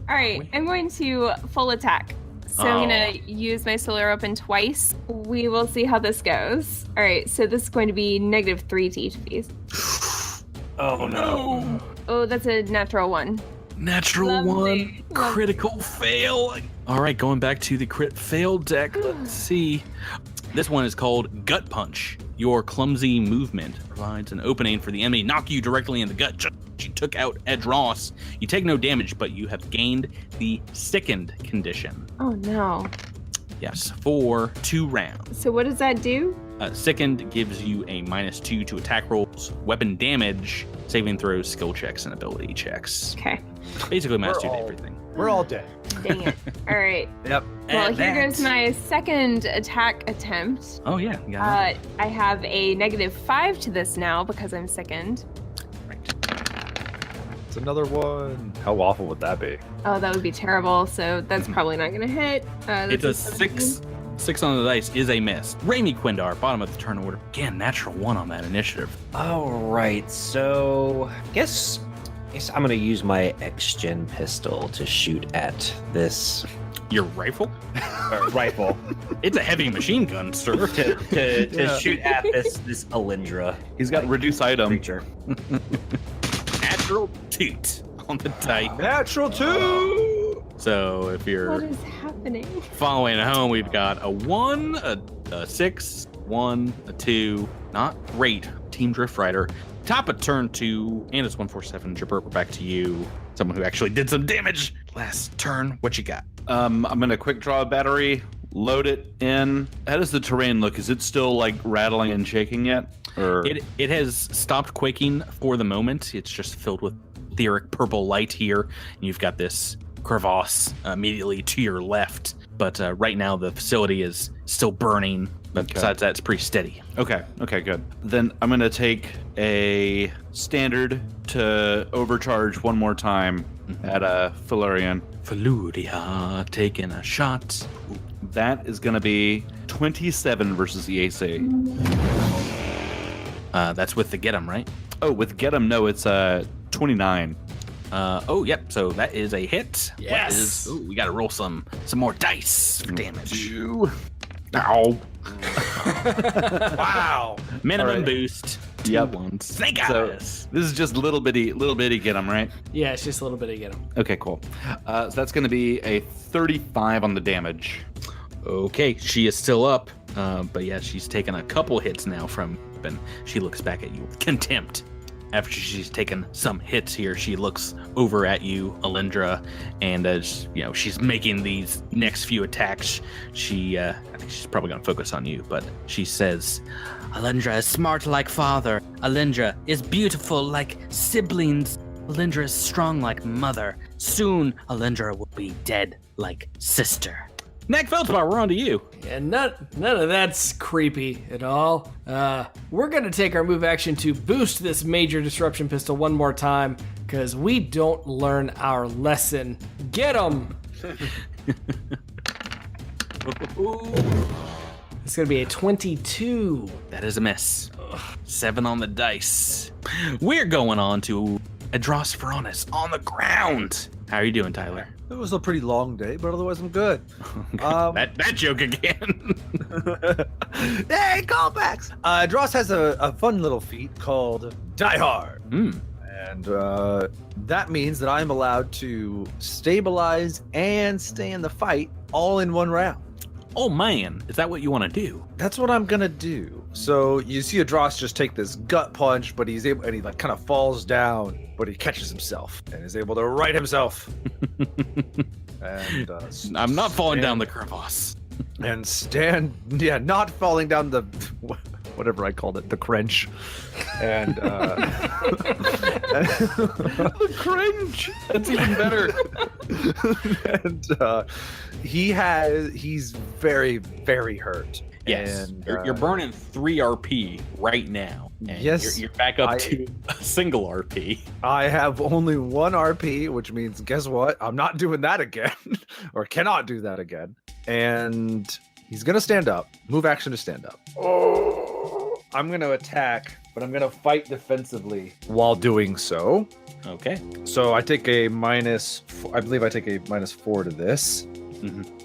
All right, I'm going to full attack. So I'm going to use my solar weapon twice. We will see how this goes. All right, so this is going to be -3 to each of these. Oh, no. Oh, that's a natural 1. Natural Lovely. 1. Critical fail. All right, going back to the crit fail deck. Let's see. This one is called Gut Punch. Your clumsy movement provides an opening for the enemy. Knock you directly in the gut. You took out Edros. You take no damage, but you have gained the sickened condition. Oh no. Yes, for 2 rounds. So what does that do? Sickened gives you a -2 to attack rolls, weapon damage, saving throws, skill checks, and ability checks. Okay. Basically -2 to everything. We're all dead. Dang it. All right. Yep. Well, here goes my second attack attempt. Oh, yeah. I have a -5 to this now because I'm sickened. It's another one. How awful would that be? Oh, that would be terrible. So that's probably not going to hit. It's a 6. 6 on the dice is a miss. Raimi Quindar, bottom of the turn order. Again, natural 1 on that initiative. All right, so I guess I'm going to use my X-Gen pistol to shoot at this. Your rifle? Rifle. It's a heavy machine gun, sir. to shoot at this Alindra. He's got reduced item. Creature. Natural toot on the dice. Natural 2! So if you're What is happening? following at home, we've got a 1, a 6, 1, a 2. Not great. Team Drift Rider. Top of turn 2, and it's 147. Jabert, we're back to you. Someone who actually did some damage last turn. What you got? I'm gonna quick draw a battery, load it in. How does the terrain look? Is it still like rattling and shaking yet? Or It has stopped quaking for the moment. It's just filled with etheric purple light here. And you've got this crevasse immediately to your left. But right now the facility is still burning. But besides that, it's pretty steady. Okay, good. Then I'm gonna take a standard to overcharge one more time at a Felurian. Feluria taking a shot. That is gonna be 27 versus the AC. That's with the get 'em, right? Oh, with get 'em, no, it's 29. Yep. So that is a hit. Yes. We got to roll some more dice for damage. Ow. Wow. Minimum All right. boost. Yep. 2 1. Snake So eyes. this is just little bitty get 'em, right? Yeah, it's just a little bit of get him. Okay, cool. So that's going to be a 35 on the damage. Okay, she is still up, but yeah, she's taken a couple hits now from, and she looks back at you with contempt. After she's taken some hits here, she looks over at you, Alindra, and as you know, she's making these next few attacks. I think she's probably gonna focus on you, but she says, Alindra is smart like father. Alindra is beautiful like siblings. Alindra is strong like mother. Soon, Alindra will be dead like sister. "Neck Feldspar, we're on to you." And none of that's creepy at all. We're going to take our move action to boost this major disruption pistol one more time, because we don't learn our lesson. Get him! It's going to be a 22. That is a miss. 7 on the dice. We're going on to Adros Veronis on the ground. How are you doing, Tyler? It was a pretty long day, but otherwise I'm good. That joke again. Hey, callbacks! Dross has a fun little feat called Die Hard. And that means that I'm allowed to stabilize and stay in the fight all in one round. Oh man, is that what you want to do? That's what I'm gonna do. So you see Adros just take this gut punch, but he's able, and he like kind of falls down, but he catches himself and is able to right himself. And I'm not falling down the crevasse. and stand, yeah, not falling down the whatever I called it, the cringe. And The cringe. That's even better. and he's very, very hurt. Yes, And, you're burning 3 RP right now. And Yes, you're back up to a single RP. I have only 1 RP, which means guess what? I'm not doing that again, or cannot do that again. And he's gonna stand up. Move action to stand up. I'm gonna attack, but I'm gonna fight defensively while doing so. Okay. So I take a minus. I believe I take a -4 to this.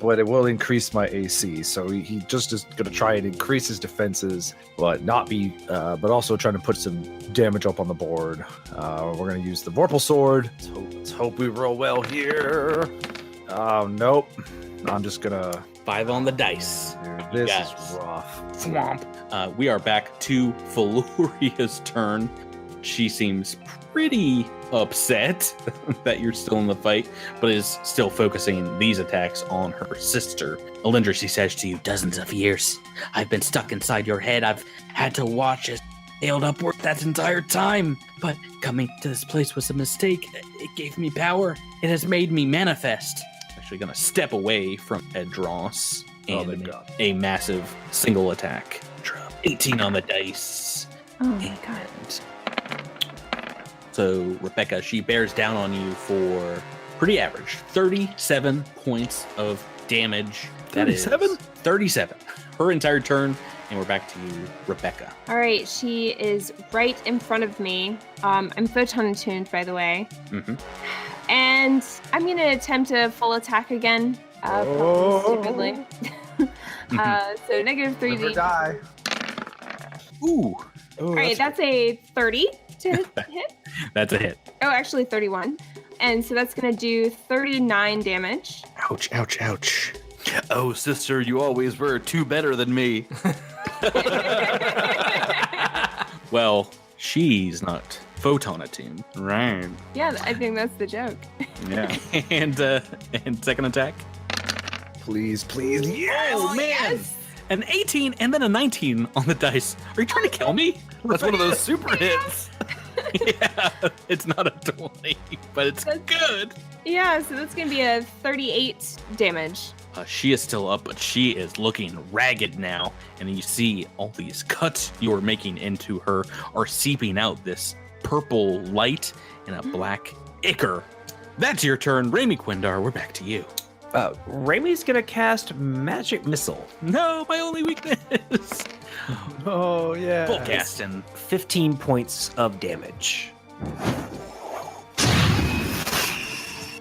But it will increase my AC. So he just is going to try and increase his defenses, but not be, but also trying to put some damage up on the board. We're going to use the Vorpal Sword. Let's hope we roll well here. Oh, nope. I'm just going to. 5 on the dice. Dude, this Yes. is rough. Swamp. We are back to Feluria's turn. She seems pretty upset that you're still in the fight, but is still focusing these attacks on her sister. Alindra, she says to you, Dozens of years. I've been stuck inside your head. I've had to watch as sailed upward that entire time. But coming to this place was a mistake. It gave me power. It has made me manifest. actually going to step away from Edros and thank make God. a massive single attack. 18 on the dice. Oh my god. So Rebecca, she bears down on you for pretty average 37 points of damage. That is 37? 37. Her entire turn, and we're back to you, Rebecca. All right, she is right in front of me. I'm photon attuned, by the way. Mhm. And I'm going to attempt a full attack again. Probably stupidly. So negative 3D. Never die. Ooh, All right, that's a 30 to hit. that's a hit. Oh, actually 31. And so that's going to do 39 damage. Ouch, ouch, ouch. Oh, sister, you always were too better than me. Well, she's not photon attuned. Right. Yeah, I think that's the joke. Yeah. and second attack? Please, please. Yes! Oh, man. An 18 and then a 19 on the dice. Are you trying to kill me? That's one of those super hits. Yeah, it's not a 20, but it's good. Yeah, so that's going to be a 38 damage. She is still up, but she is looking ragged now. And you see all these cuts you are making into her are seeping out this purple light and a black ichor. That's your turn. Raimi Quindar, we're back to you. Raimi's gonna cast Magic Missile. No, my only weakness. Oh, yeah. Full cast and 15 points of damage.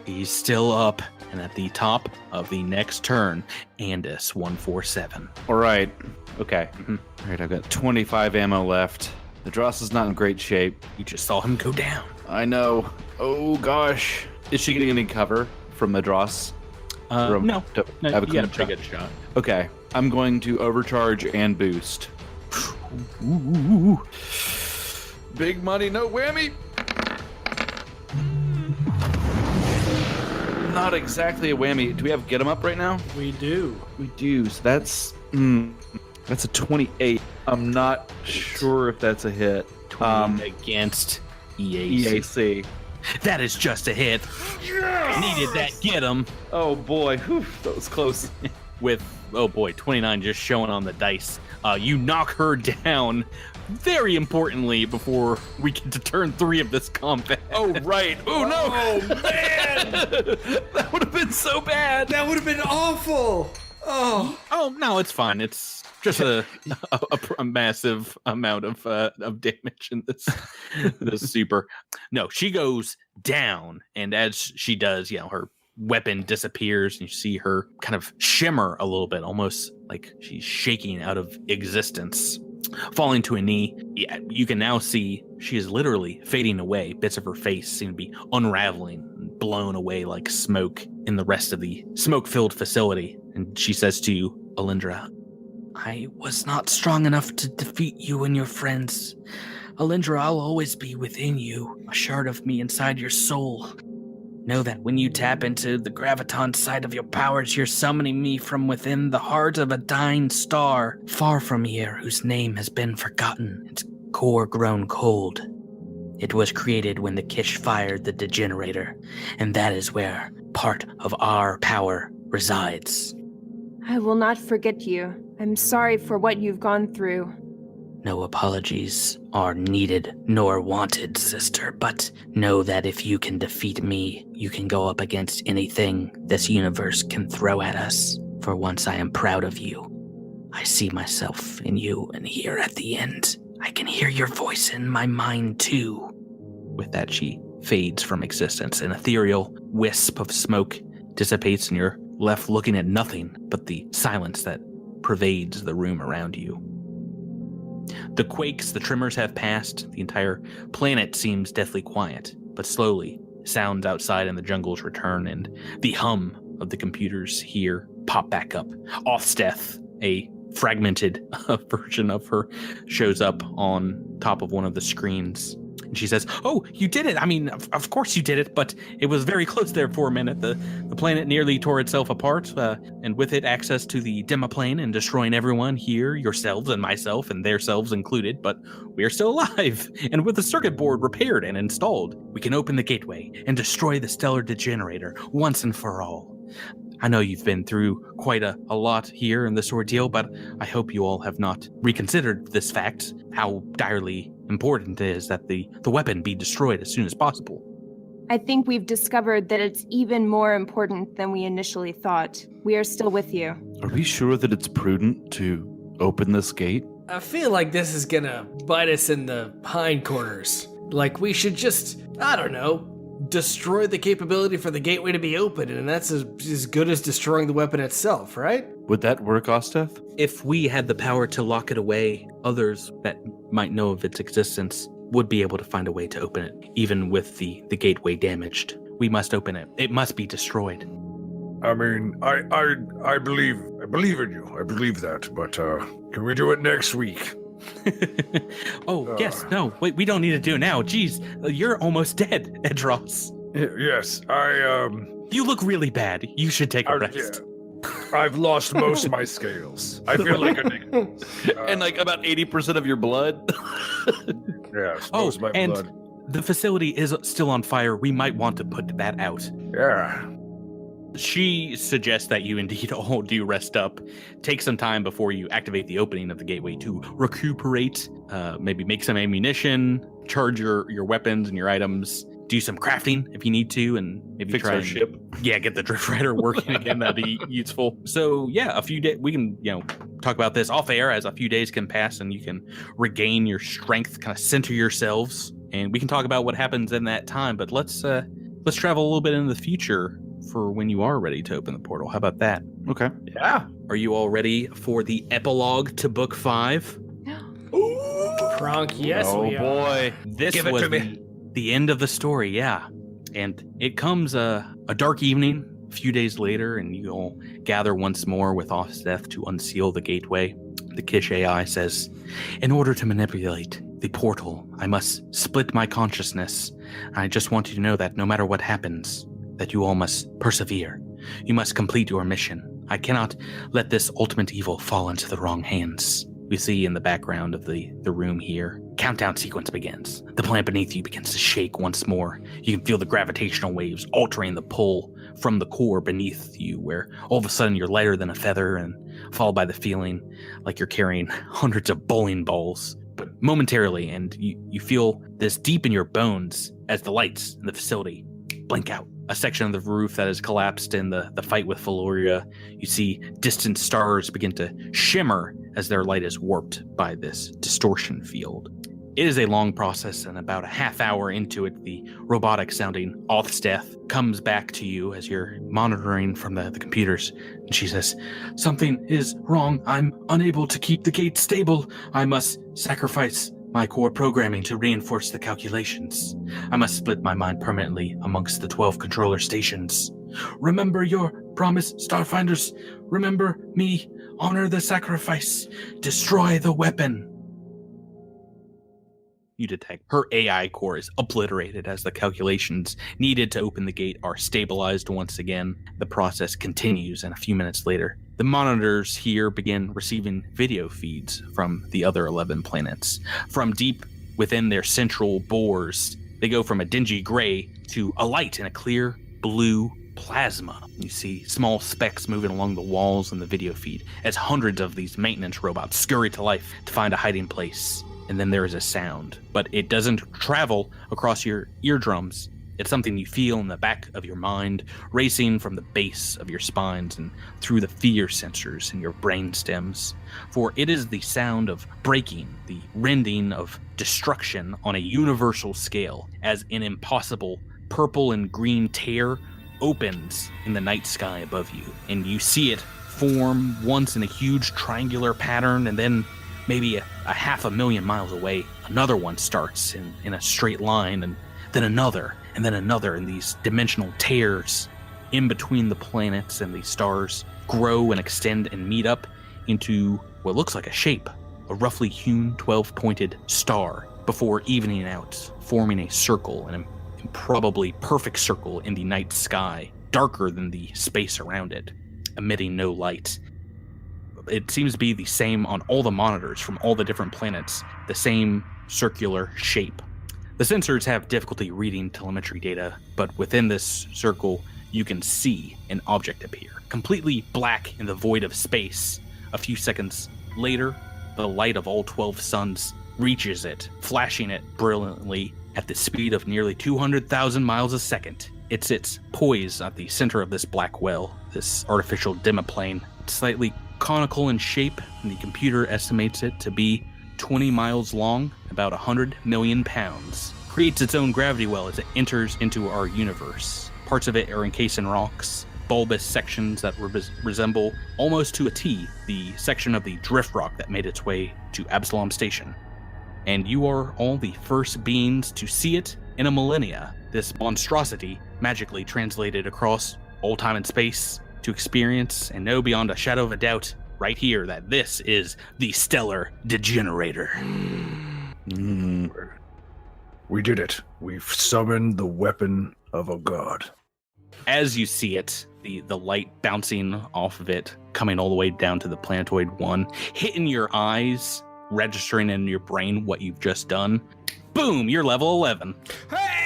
he's still up. And at the top of the next turn, Andis 147. All right. Okay. All right, I've got 25 ammo left. The Dross is not in great shape. You just saw him go down. I know. Oh, gosh. Is she getting any cover from the Dross? No. You Have a pretty good shot. Okay. I'm going to overcharge and boost. Ooh. Big money, no whammy. Not exactly a whammy. Do we have get 'em up right now? We do. We do. So that's a 28. I'm not sure if that's a hit. Against EAC. That is just a hit. Yes! Needed that get 'em. Oh boy, whew, that was close. With 29 just showing on the dice. You knock her down. Very importantly, before we get to turn 3 of this combat. Oh right. Oh no. Oh man. That would have been so bad. That would have been awful. Oh no, it's fine. It's just a massive amount of damage in this super. No, she goes down, and as she does, her weapon disappears, and you see her kind of shimmer a little bit, almost like she's shaking out of existence. Falling to a knee, you can now see she is literally fading away. Bits of her face seem to be unraveling and blown away like smoke in the rest of the smoke-filled facility. And she says to you, Alindra, I was not strong enough to defeat you and your friends. Alindra, I'll always be within you, a shard of me inside your soul. Know that when you tap into the graviton side of your powers, you're summoning me from within the heart of a dying star, far from here, whose name has been forgotten, its core grown cold. It was created when the Kish fired the Degenerator, and that is where part of our power resides. I will not forget you. I'm sorry for what you've gone through. No apologies are needed nor wanted, sister, but know that if you can defeat me, you can go up against anything this universe can throw at us. For once I am proud of you. I see myself in you, and here at the end, I can hear your voice in my mind too. With that, she fades from existence. An ethereal wisp of smoke dissipates, and you're left looking at nothing but the silence that pervades the room around you. The quakes, the tremors have passed. The entire planet seems deathly quiet, but slowly, sounds outside in the jungles return, and the hum of the computers here pop back up. Offsteth, a fragmented version of her, shows up on top of one of the screens. And she says, oh, you did it. I mean, of course you did it, but it was very close there for a minute. The planet nearly tore itself apart, and with it access to the Demiplane and destroying everyone here, yourselves and myself and their selves included, but we are still alive. And with the circuit board repaired and installed, we can open the gateway and destroy the Stellar Degenerator once and for all. I know you've been through quite a lot here in this ordeal, but I hope you all have not reconsidered this fact, how direly important it is that the weapon be destroyed as soon as possible. I think we've discovered that it's even more important than we initially thought. We are still with you. Are we sure that it's prudent to open this gate? I feel like this is gonna bite us in the hindquarters. Like we should just, I don't know, destroy the capability for the gateway to be open, and that's as good as destroying the weapon itself, right? Would that work, Osteth? If we had the power to lock it away, others that might know of its existence would be able to find a way to open it, even with the gateway damaged. We must open it. It must be destroyed. I mean, I believe in you. I believe that, but can we do it next week? Yes. No, wait, we don't need to do it now. Jeez, you're almost dead, Edros. Yes, You look really bad. You should take a rest. Yeah. I've lost most of my scales. I feel like a and like about 80% of your blood. Yes, most of my and blood. the facility is still on fire. We might want to put that out. Yeah. She suggests that you indeed all do rest up. Take some time before you activate the opening of the gateway to recuperate, maybe make some ammunition, charge your weapons and your items, do some crafting if you need to, and maybe Fix try our and, ship. Yeah, get the drift rider working again. That'd be useful. So yeah, a few days we can talk about this off air as a few days can pass, and you can regain your strength, kind of center yourselves, and we can talk about what happens in that time. But let's travel a little bit into the future for when you are ready to open the portal. How about that? Okay. Yeah. Are you all ready for the epilogue to book 5? Kronk, yes, Oh we are. boy. This Give it was to me. the end of the story, yeah. And it comes a dark evening a few days later, and you all gather once more with Offseth to unseal the gateway. The Kish AI says, in order to manipulate the portal, I must split my consciousness. I just want you to know that no matter what happens, that you all must persevere. You must complete your mission. I cannot let this ultimate evil fall into the wrong hands. We see in the background of the room here, countdown sequence begins. The planet beneath you begins to shake once more. You can feel the gravitational waves altering the pull from the core beneath you, where all of a sudden you're lighter than a feather, and followed by the feeling like you're carrying hundreds of bowling balls. But momentarily, and you feel this deep in your bones as the lights in the facility blink out. A section of the roof that has collapsed in the fight with Valoria. You see distant stars begin to shimmer as their light is warped by this distortion field. It is a long process, and about a half hour into it, the robotic-sounding Offsteth comes back to you as you're monitoring from the computers. And she says, something is wrong. I'm unable to keep the gate stable. I must sacrifice my core programming to reinforce the calculations. I must split my mind permanently amongst the 12 controller stations. Remember your promise, Starfinders. Remember me. Honor the sacrifice. Destroy the weapon. You detect her AI core is obliterated as the calculations needed to open the gate are stabilized once again. The process continues, and a few minutes later, the monitors here begin receiving video feeds from the other 11 planets. From deep within their central bores, they go from a dingy gray to a light and a clear blue plasma. You see small specks moving along the walls in the video feed as hundreds of these maintenance robots scurry to life to find a hiding place. And then there is a sound, but it doesn't travel across your eardrums. It's something you feel in the back of your mind, racing from the base of your spines and through the fear sensors in your brain stems. For it is the sound of breaking, the rending of destruction on a universal scale, as an impossible purple and green tear opens in the night sky above you. And you see it form once in a huge triangular pattern, and then maybe a 500,000 miles away, another one starts in a straight line, and then another, and these dimensional tears in between the planets and the stars grow and extend and meet up into what looks like a shape, a roughly hewn 12-pointed star, before evening out, forming a circle, an improbably perfect circle in the night sky, darker than the space around it, emitting no light. It seems to be the same on all the monitors from all the different planets, the same circular shape. The sensors have difficulty reading telemetry data, but within this circle, you can see an object appear, completely black in the void of space. A few seconds later, the light of all 12 suns reaches it, flashing it brilliantly at the speed of nearly 200,000 miles a second. It sits poised at the center of this black well, this artificial demiplane, slightly conical in shape, and the computer estimates it to be 20 miles long, about 100 million pounds. Creates its own gravity well as it enters into our universe. Parts of it are encased in rocks, bulbous sections that resemble almost to a T the section of the drift rock that made its way to Absalom Station. And you are all the first beings to see it in a millennia. This monstrosity magically translated across all time and space to experience and know beyond a shadow of a doubt right here that this is the Stellar Degenerator. We did it. We've summoned the weapon of a god. As you see it, the light bouncing off of it, coming all the way down to the planetoid 1, hitting your eyes, registering in your brain what you've just done. Boom, you're level 11. Hey!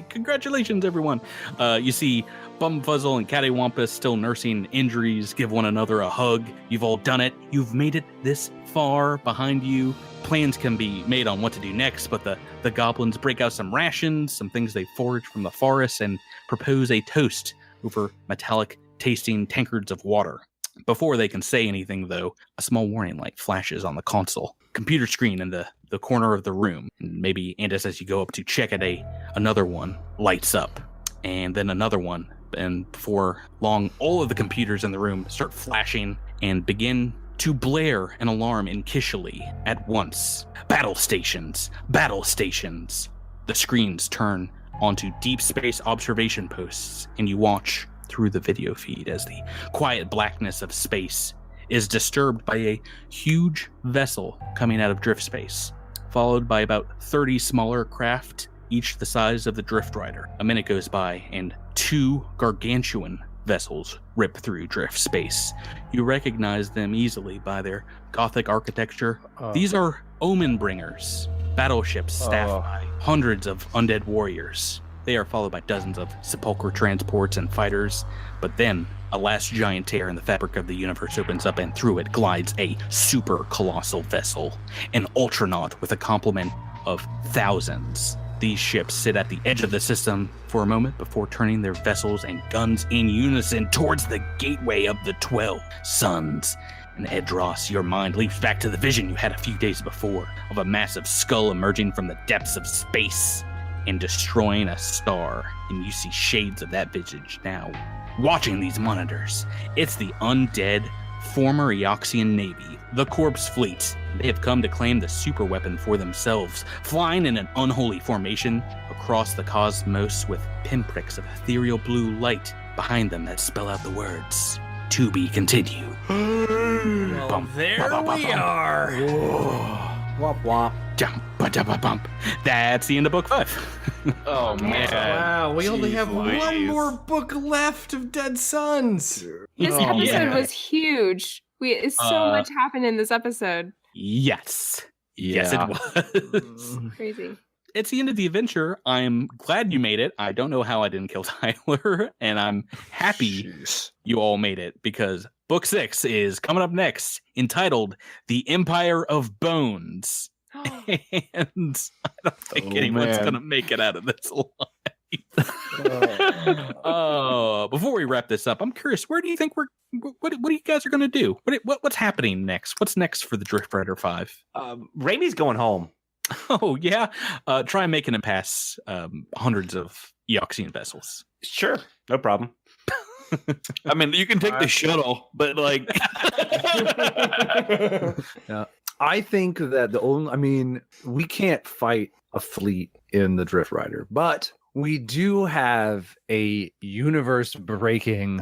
Congratulations, everyone. You see Bumfuzzle and Cattywampus, still nursing injuries, give one another a hug. You've all done it. You've made it this far. Behind you, plans can be made on what to do next, but the goblins break out some rations, some things they forage from the forest, and propose a toast over metallic tasting tankards of water. Before they can say anything, though, a small warning light flashes on the console computer screen in the corner of the room. And maybe Andis, as you go up to check it, another one lights up, and then another one. And before long, all of the computers in the room start flashing and begin to blare an alarm in Kishali at once. Battle stations, battle stations. The screens turn onto deep space observation posts, and you watch through the video feed as the quiet blackness of space is disturbed by a huge vessel coming out of drift space, followed by about 30 smaller craft, each the size of the Drift Rider. A minute goes by, and 2 gargantuan vessels rip through drift space. You recognize them easily by their Gothic architecture. These are Omen Bringers, battleships staffed by hundreds of undead warriors. They are followed by dozens of sepulchre transports and fighters, but then a last giant tear in the fabric of the universe opens up, and through it glides a super colossal vessel, an Ultranaut with a complement of thousands. These ships sit at the edge of the system for a moment before turning their vessels and guns in unison towards the gateway of the 12 Suns. And Edros, your mind leaps back to the vision you had a few days before of a massive skull emerging from the depths of space and destroying a star, and you see shades of that visage now. Watching these monitors, it's the undead former Eoxian Navy, the Corpse Fleet. They have come to claim the super weapon for themselves, flying in an unholy formation across the cosmos with pinpricks of ethereal blue light behind them that spell out the words, "To be continued." Well, there we are. Womp womp. Jump, bump. That's the end of book 5. Oh, man. Wow, we only have Jeez one Louise. more book left of Dead Sons. This Oh, episode yeah. was huge. So much happened in this episode. Yes. Yes, Yeah. it was. Crazy. It's the end of the adventure. I'm glad you made it. I don't know how I didn't kill Tyler, and I'm happy you all made it, because book 6 is coming up next, entitled The Empire of Bones. And I don't think anyone's going to make it out of this alive. Before we wrap this up, I'm curious, where do you think what you guys are going to do? What's happening next? What's next for the Drift Rider 5? Raimi's going home. Oh, yeah. Try and make an impasse hundreds of Eoxian vessels. Sure, no problem. I mean, you can take the shuttle, but like, Yeah. I think that we can't fight a fleet in the Drift Rider, but we do have a universe-breaking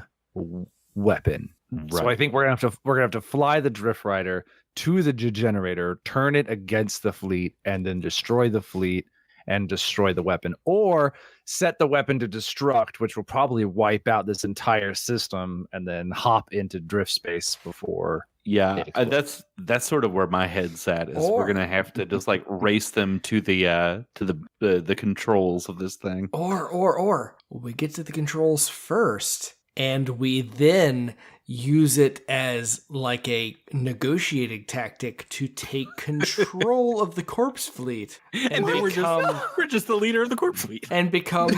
weapon. So I think we're gonna have to fly the Drift Rider to the Degenerator, turn it against the fleet, and then destroy the fleet and destroy the weapon, or set the weapon to destruct, which will probably wipe out this entire system, and then hop into drift space before. yeah, that's sort of where my head's at. Is we're gonna have to just like race them to the controls of this thing. Or we get to the controls first, and we then use it as like a negotiating tactic to take control of the Corpse Fleet, And then we're just the leader of the Corpse Fleet. and become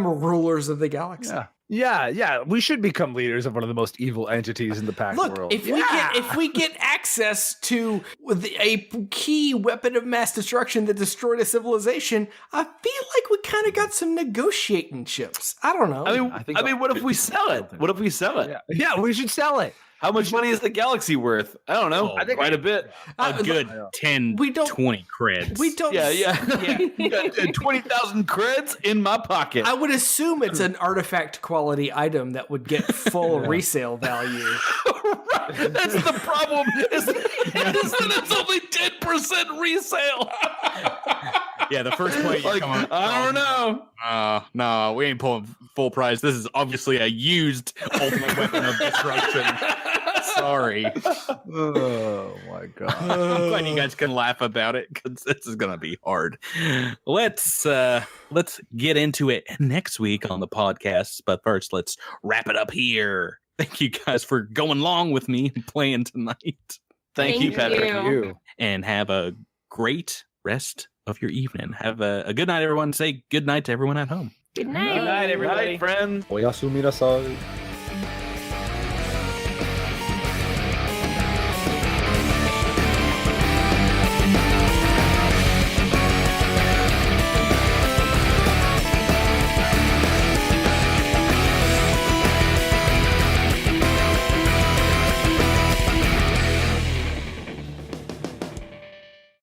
rulers of the galaxy. Yeah. We should become leaders of one of the most evil entities in the pack Look, world. if we get access to a key weapon of mass destruction that destroyed a civilization, I feel like we kind of got some negotiating chips. I don't know. I mean, what if we sell it? What if we sell it? Yeah, we should sell it. How much money is the galaxy worth? I don't know. I think quite a bit. A good 10, we don't- 20 creds. we don't. Yeah. Got 20,000 creds in my pocket. I would assume it's an artifact quality item that would get full resale value. Right. That's the problem. Is that it's only 10% resale. Yeah, the first play you come up. I don't know. No, we ain't pulling full price. This is obviously a used ultimate weapon of destruction. sorry. Oh my god. I'm glad you guys can laugh about it because this is gonna be hard. Let's get into it next week on the podcast. But first, let's wrap it up here. Thank you guys for going along with me and playing tonight. Thank you, Patrick. you. And have a great rest of your evening. Have a good night, everyone. Say good night to everyone at home. Good night. Good night, everybody. Good night, friends. Oyasu mirasai.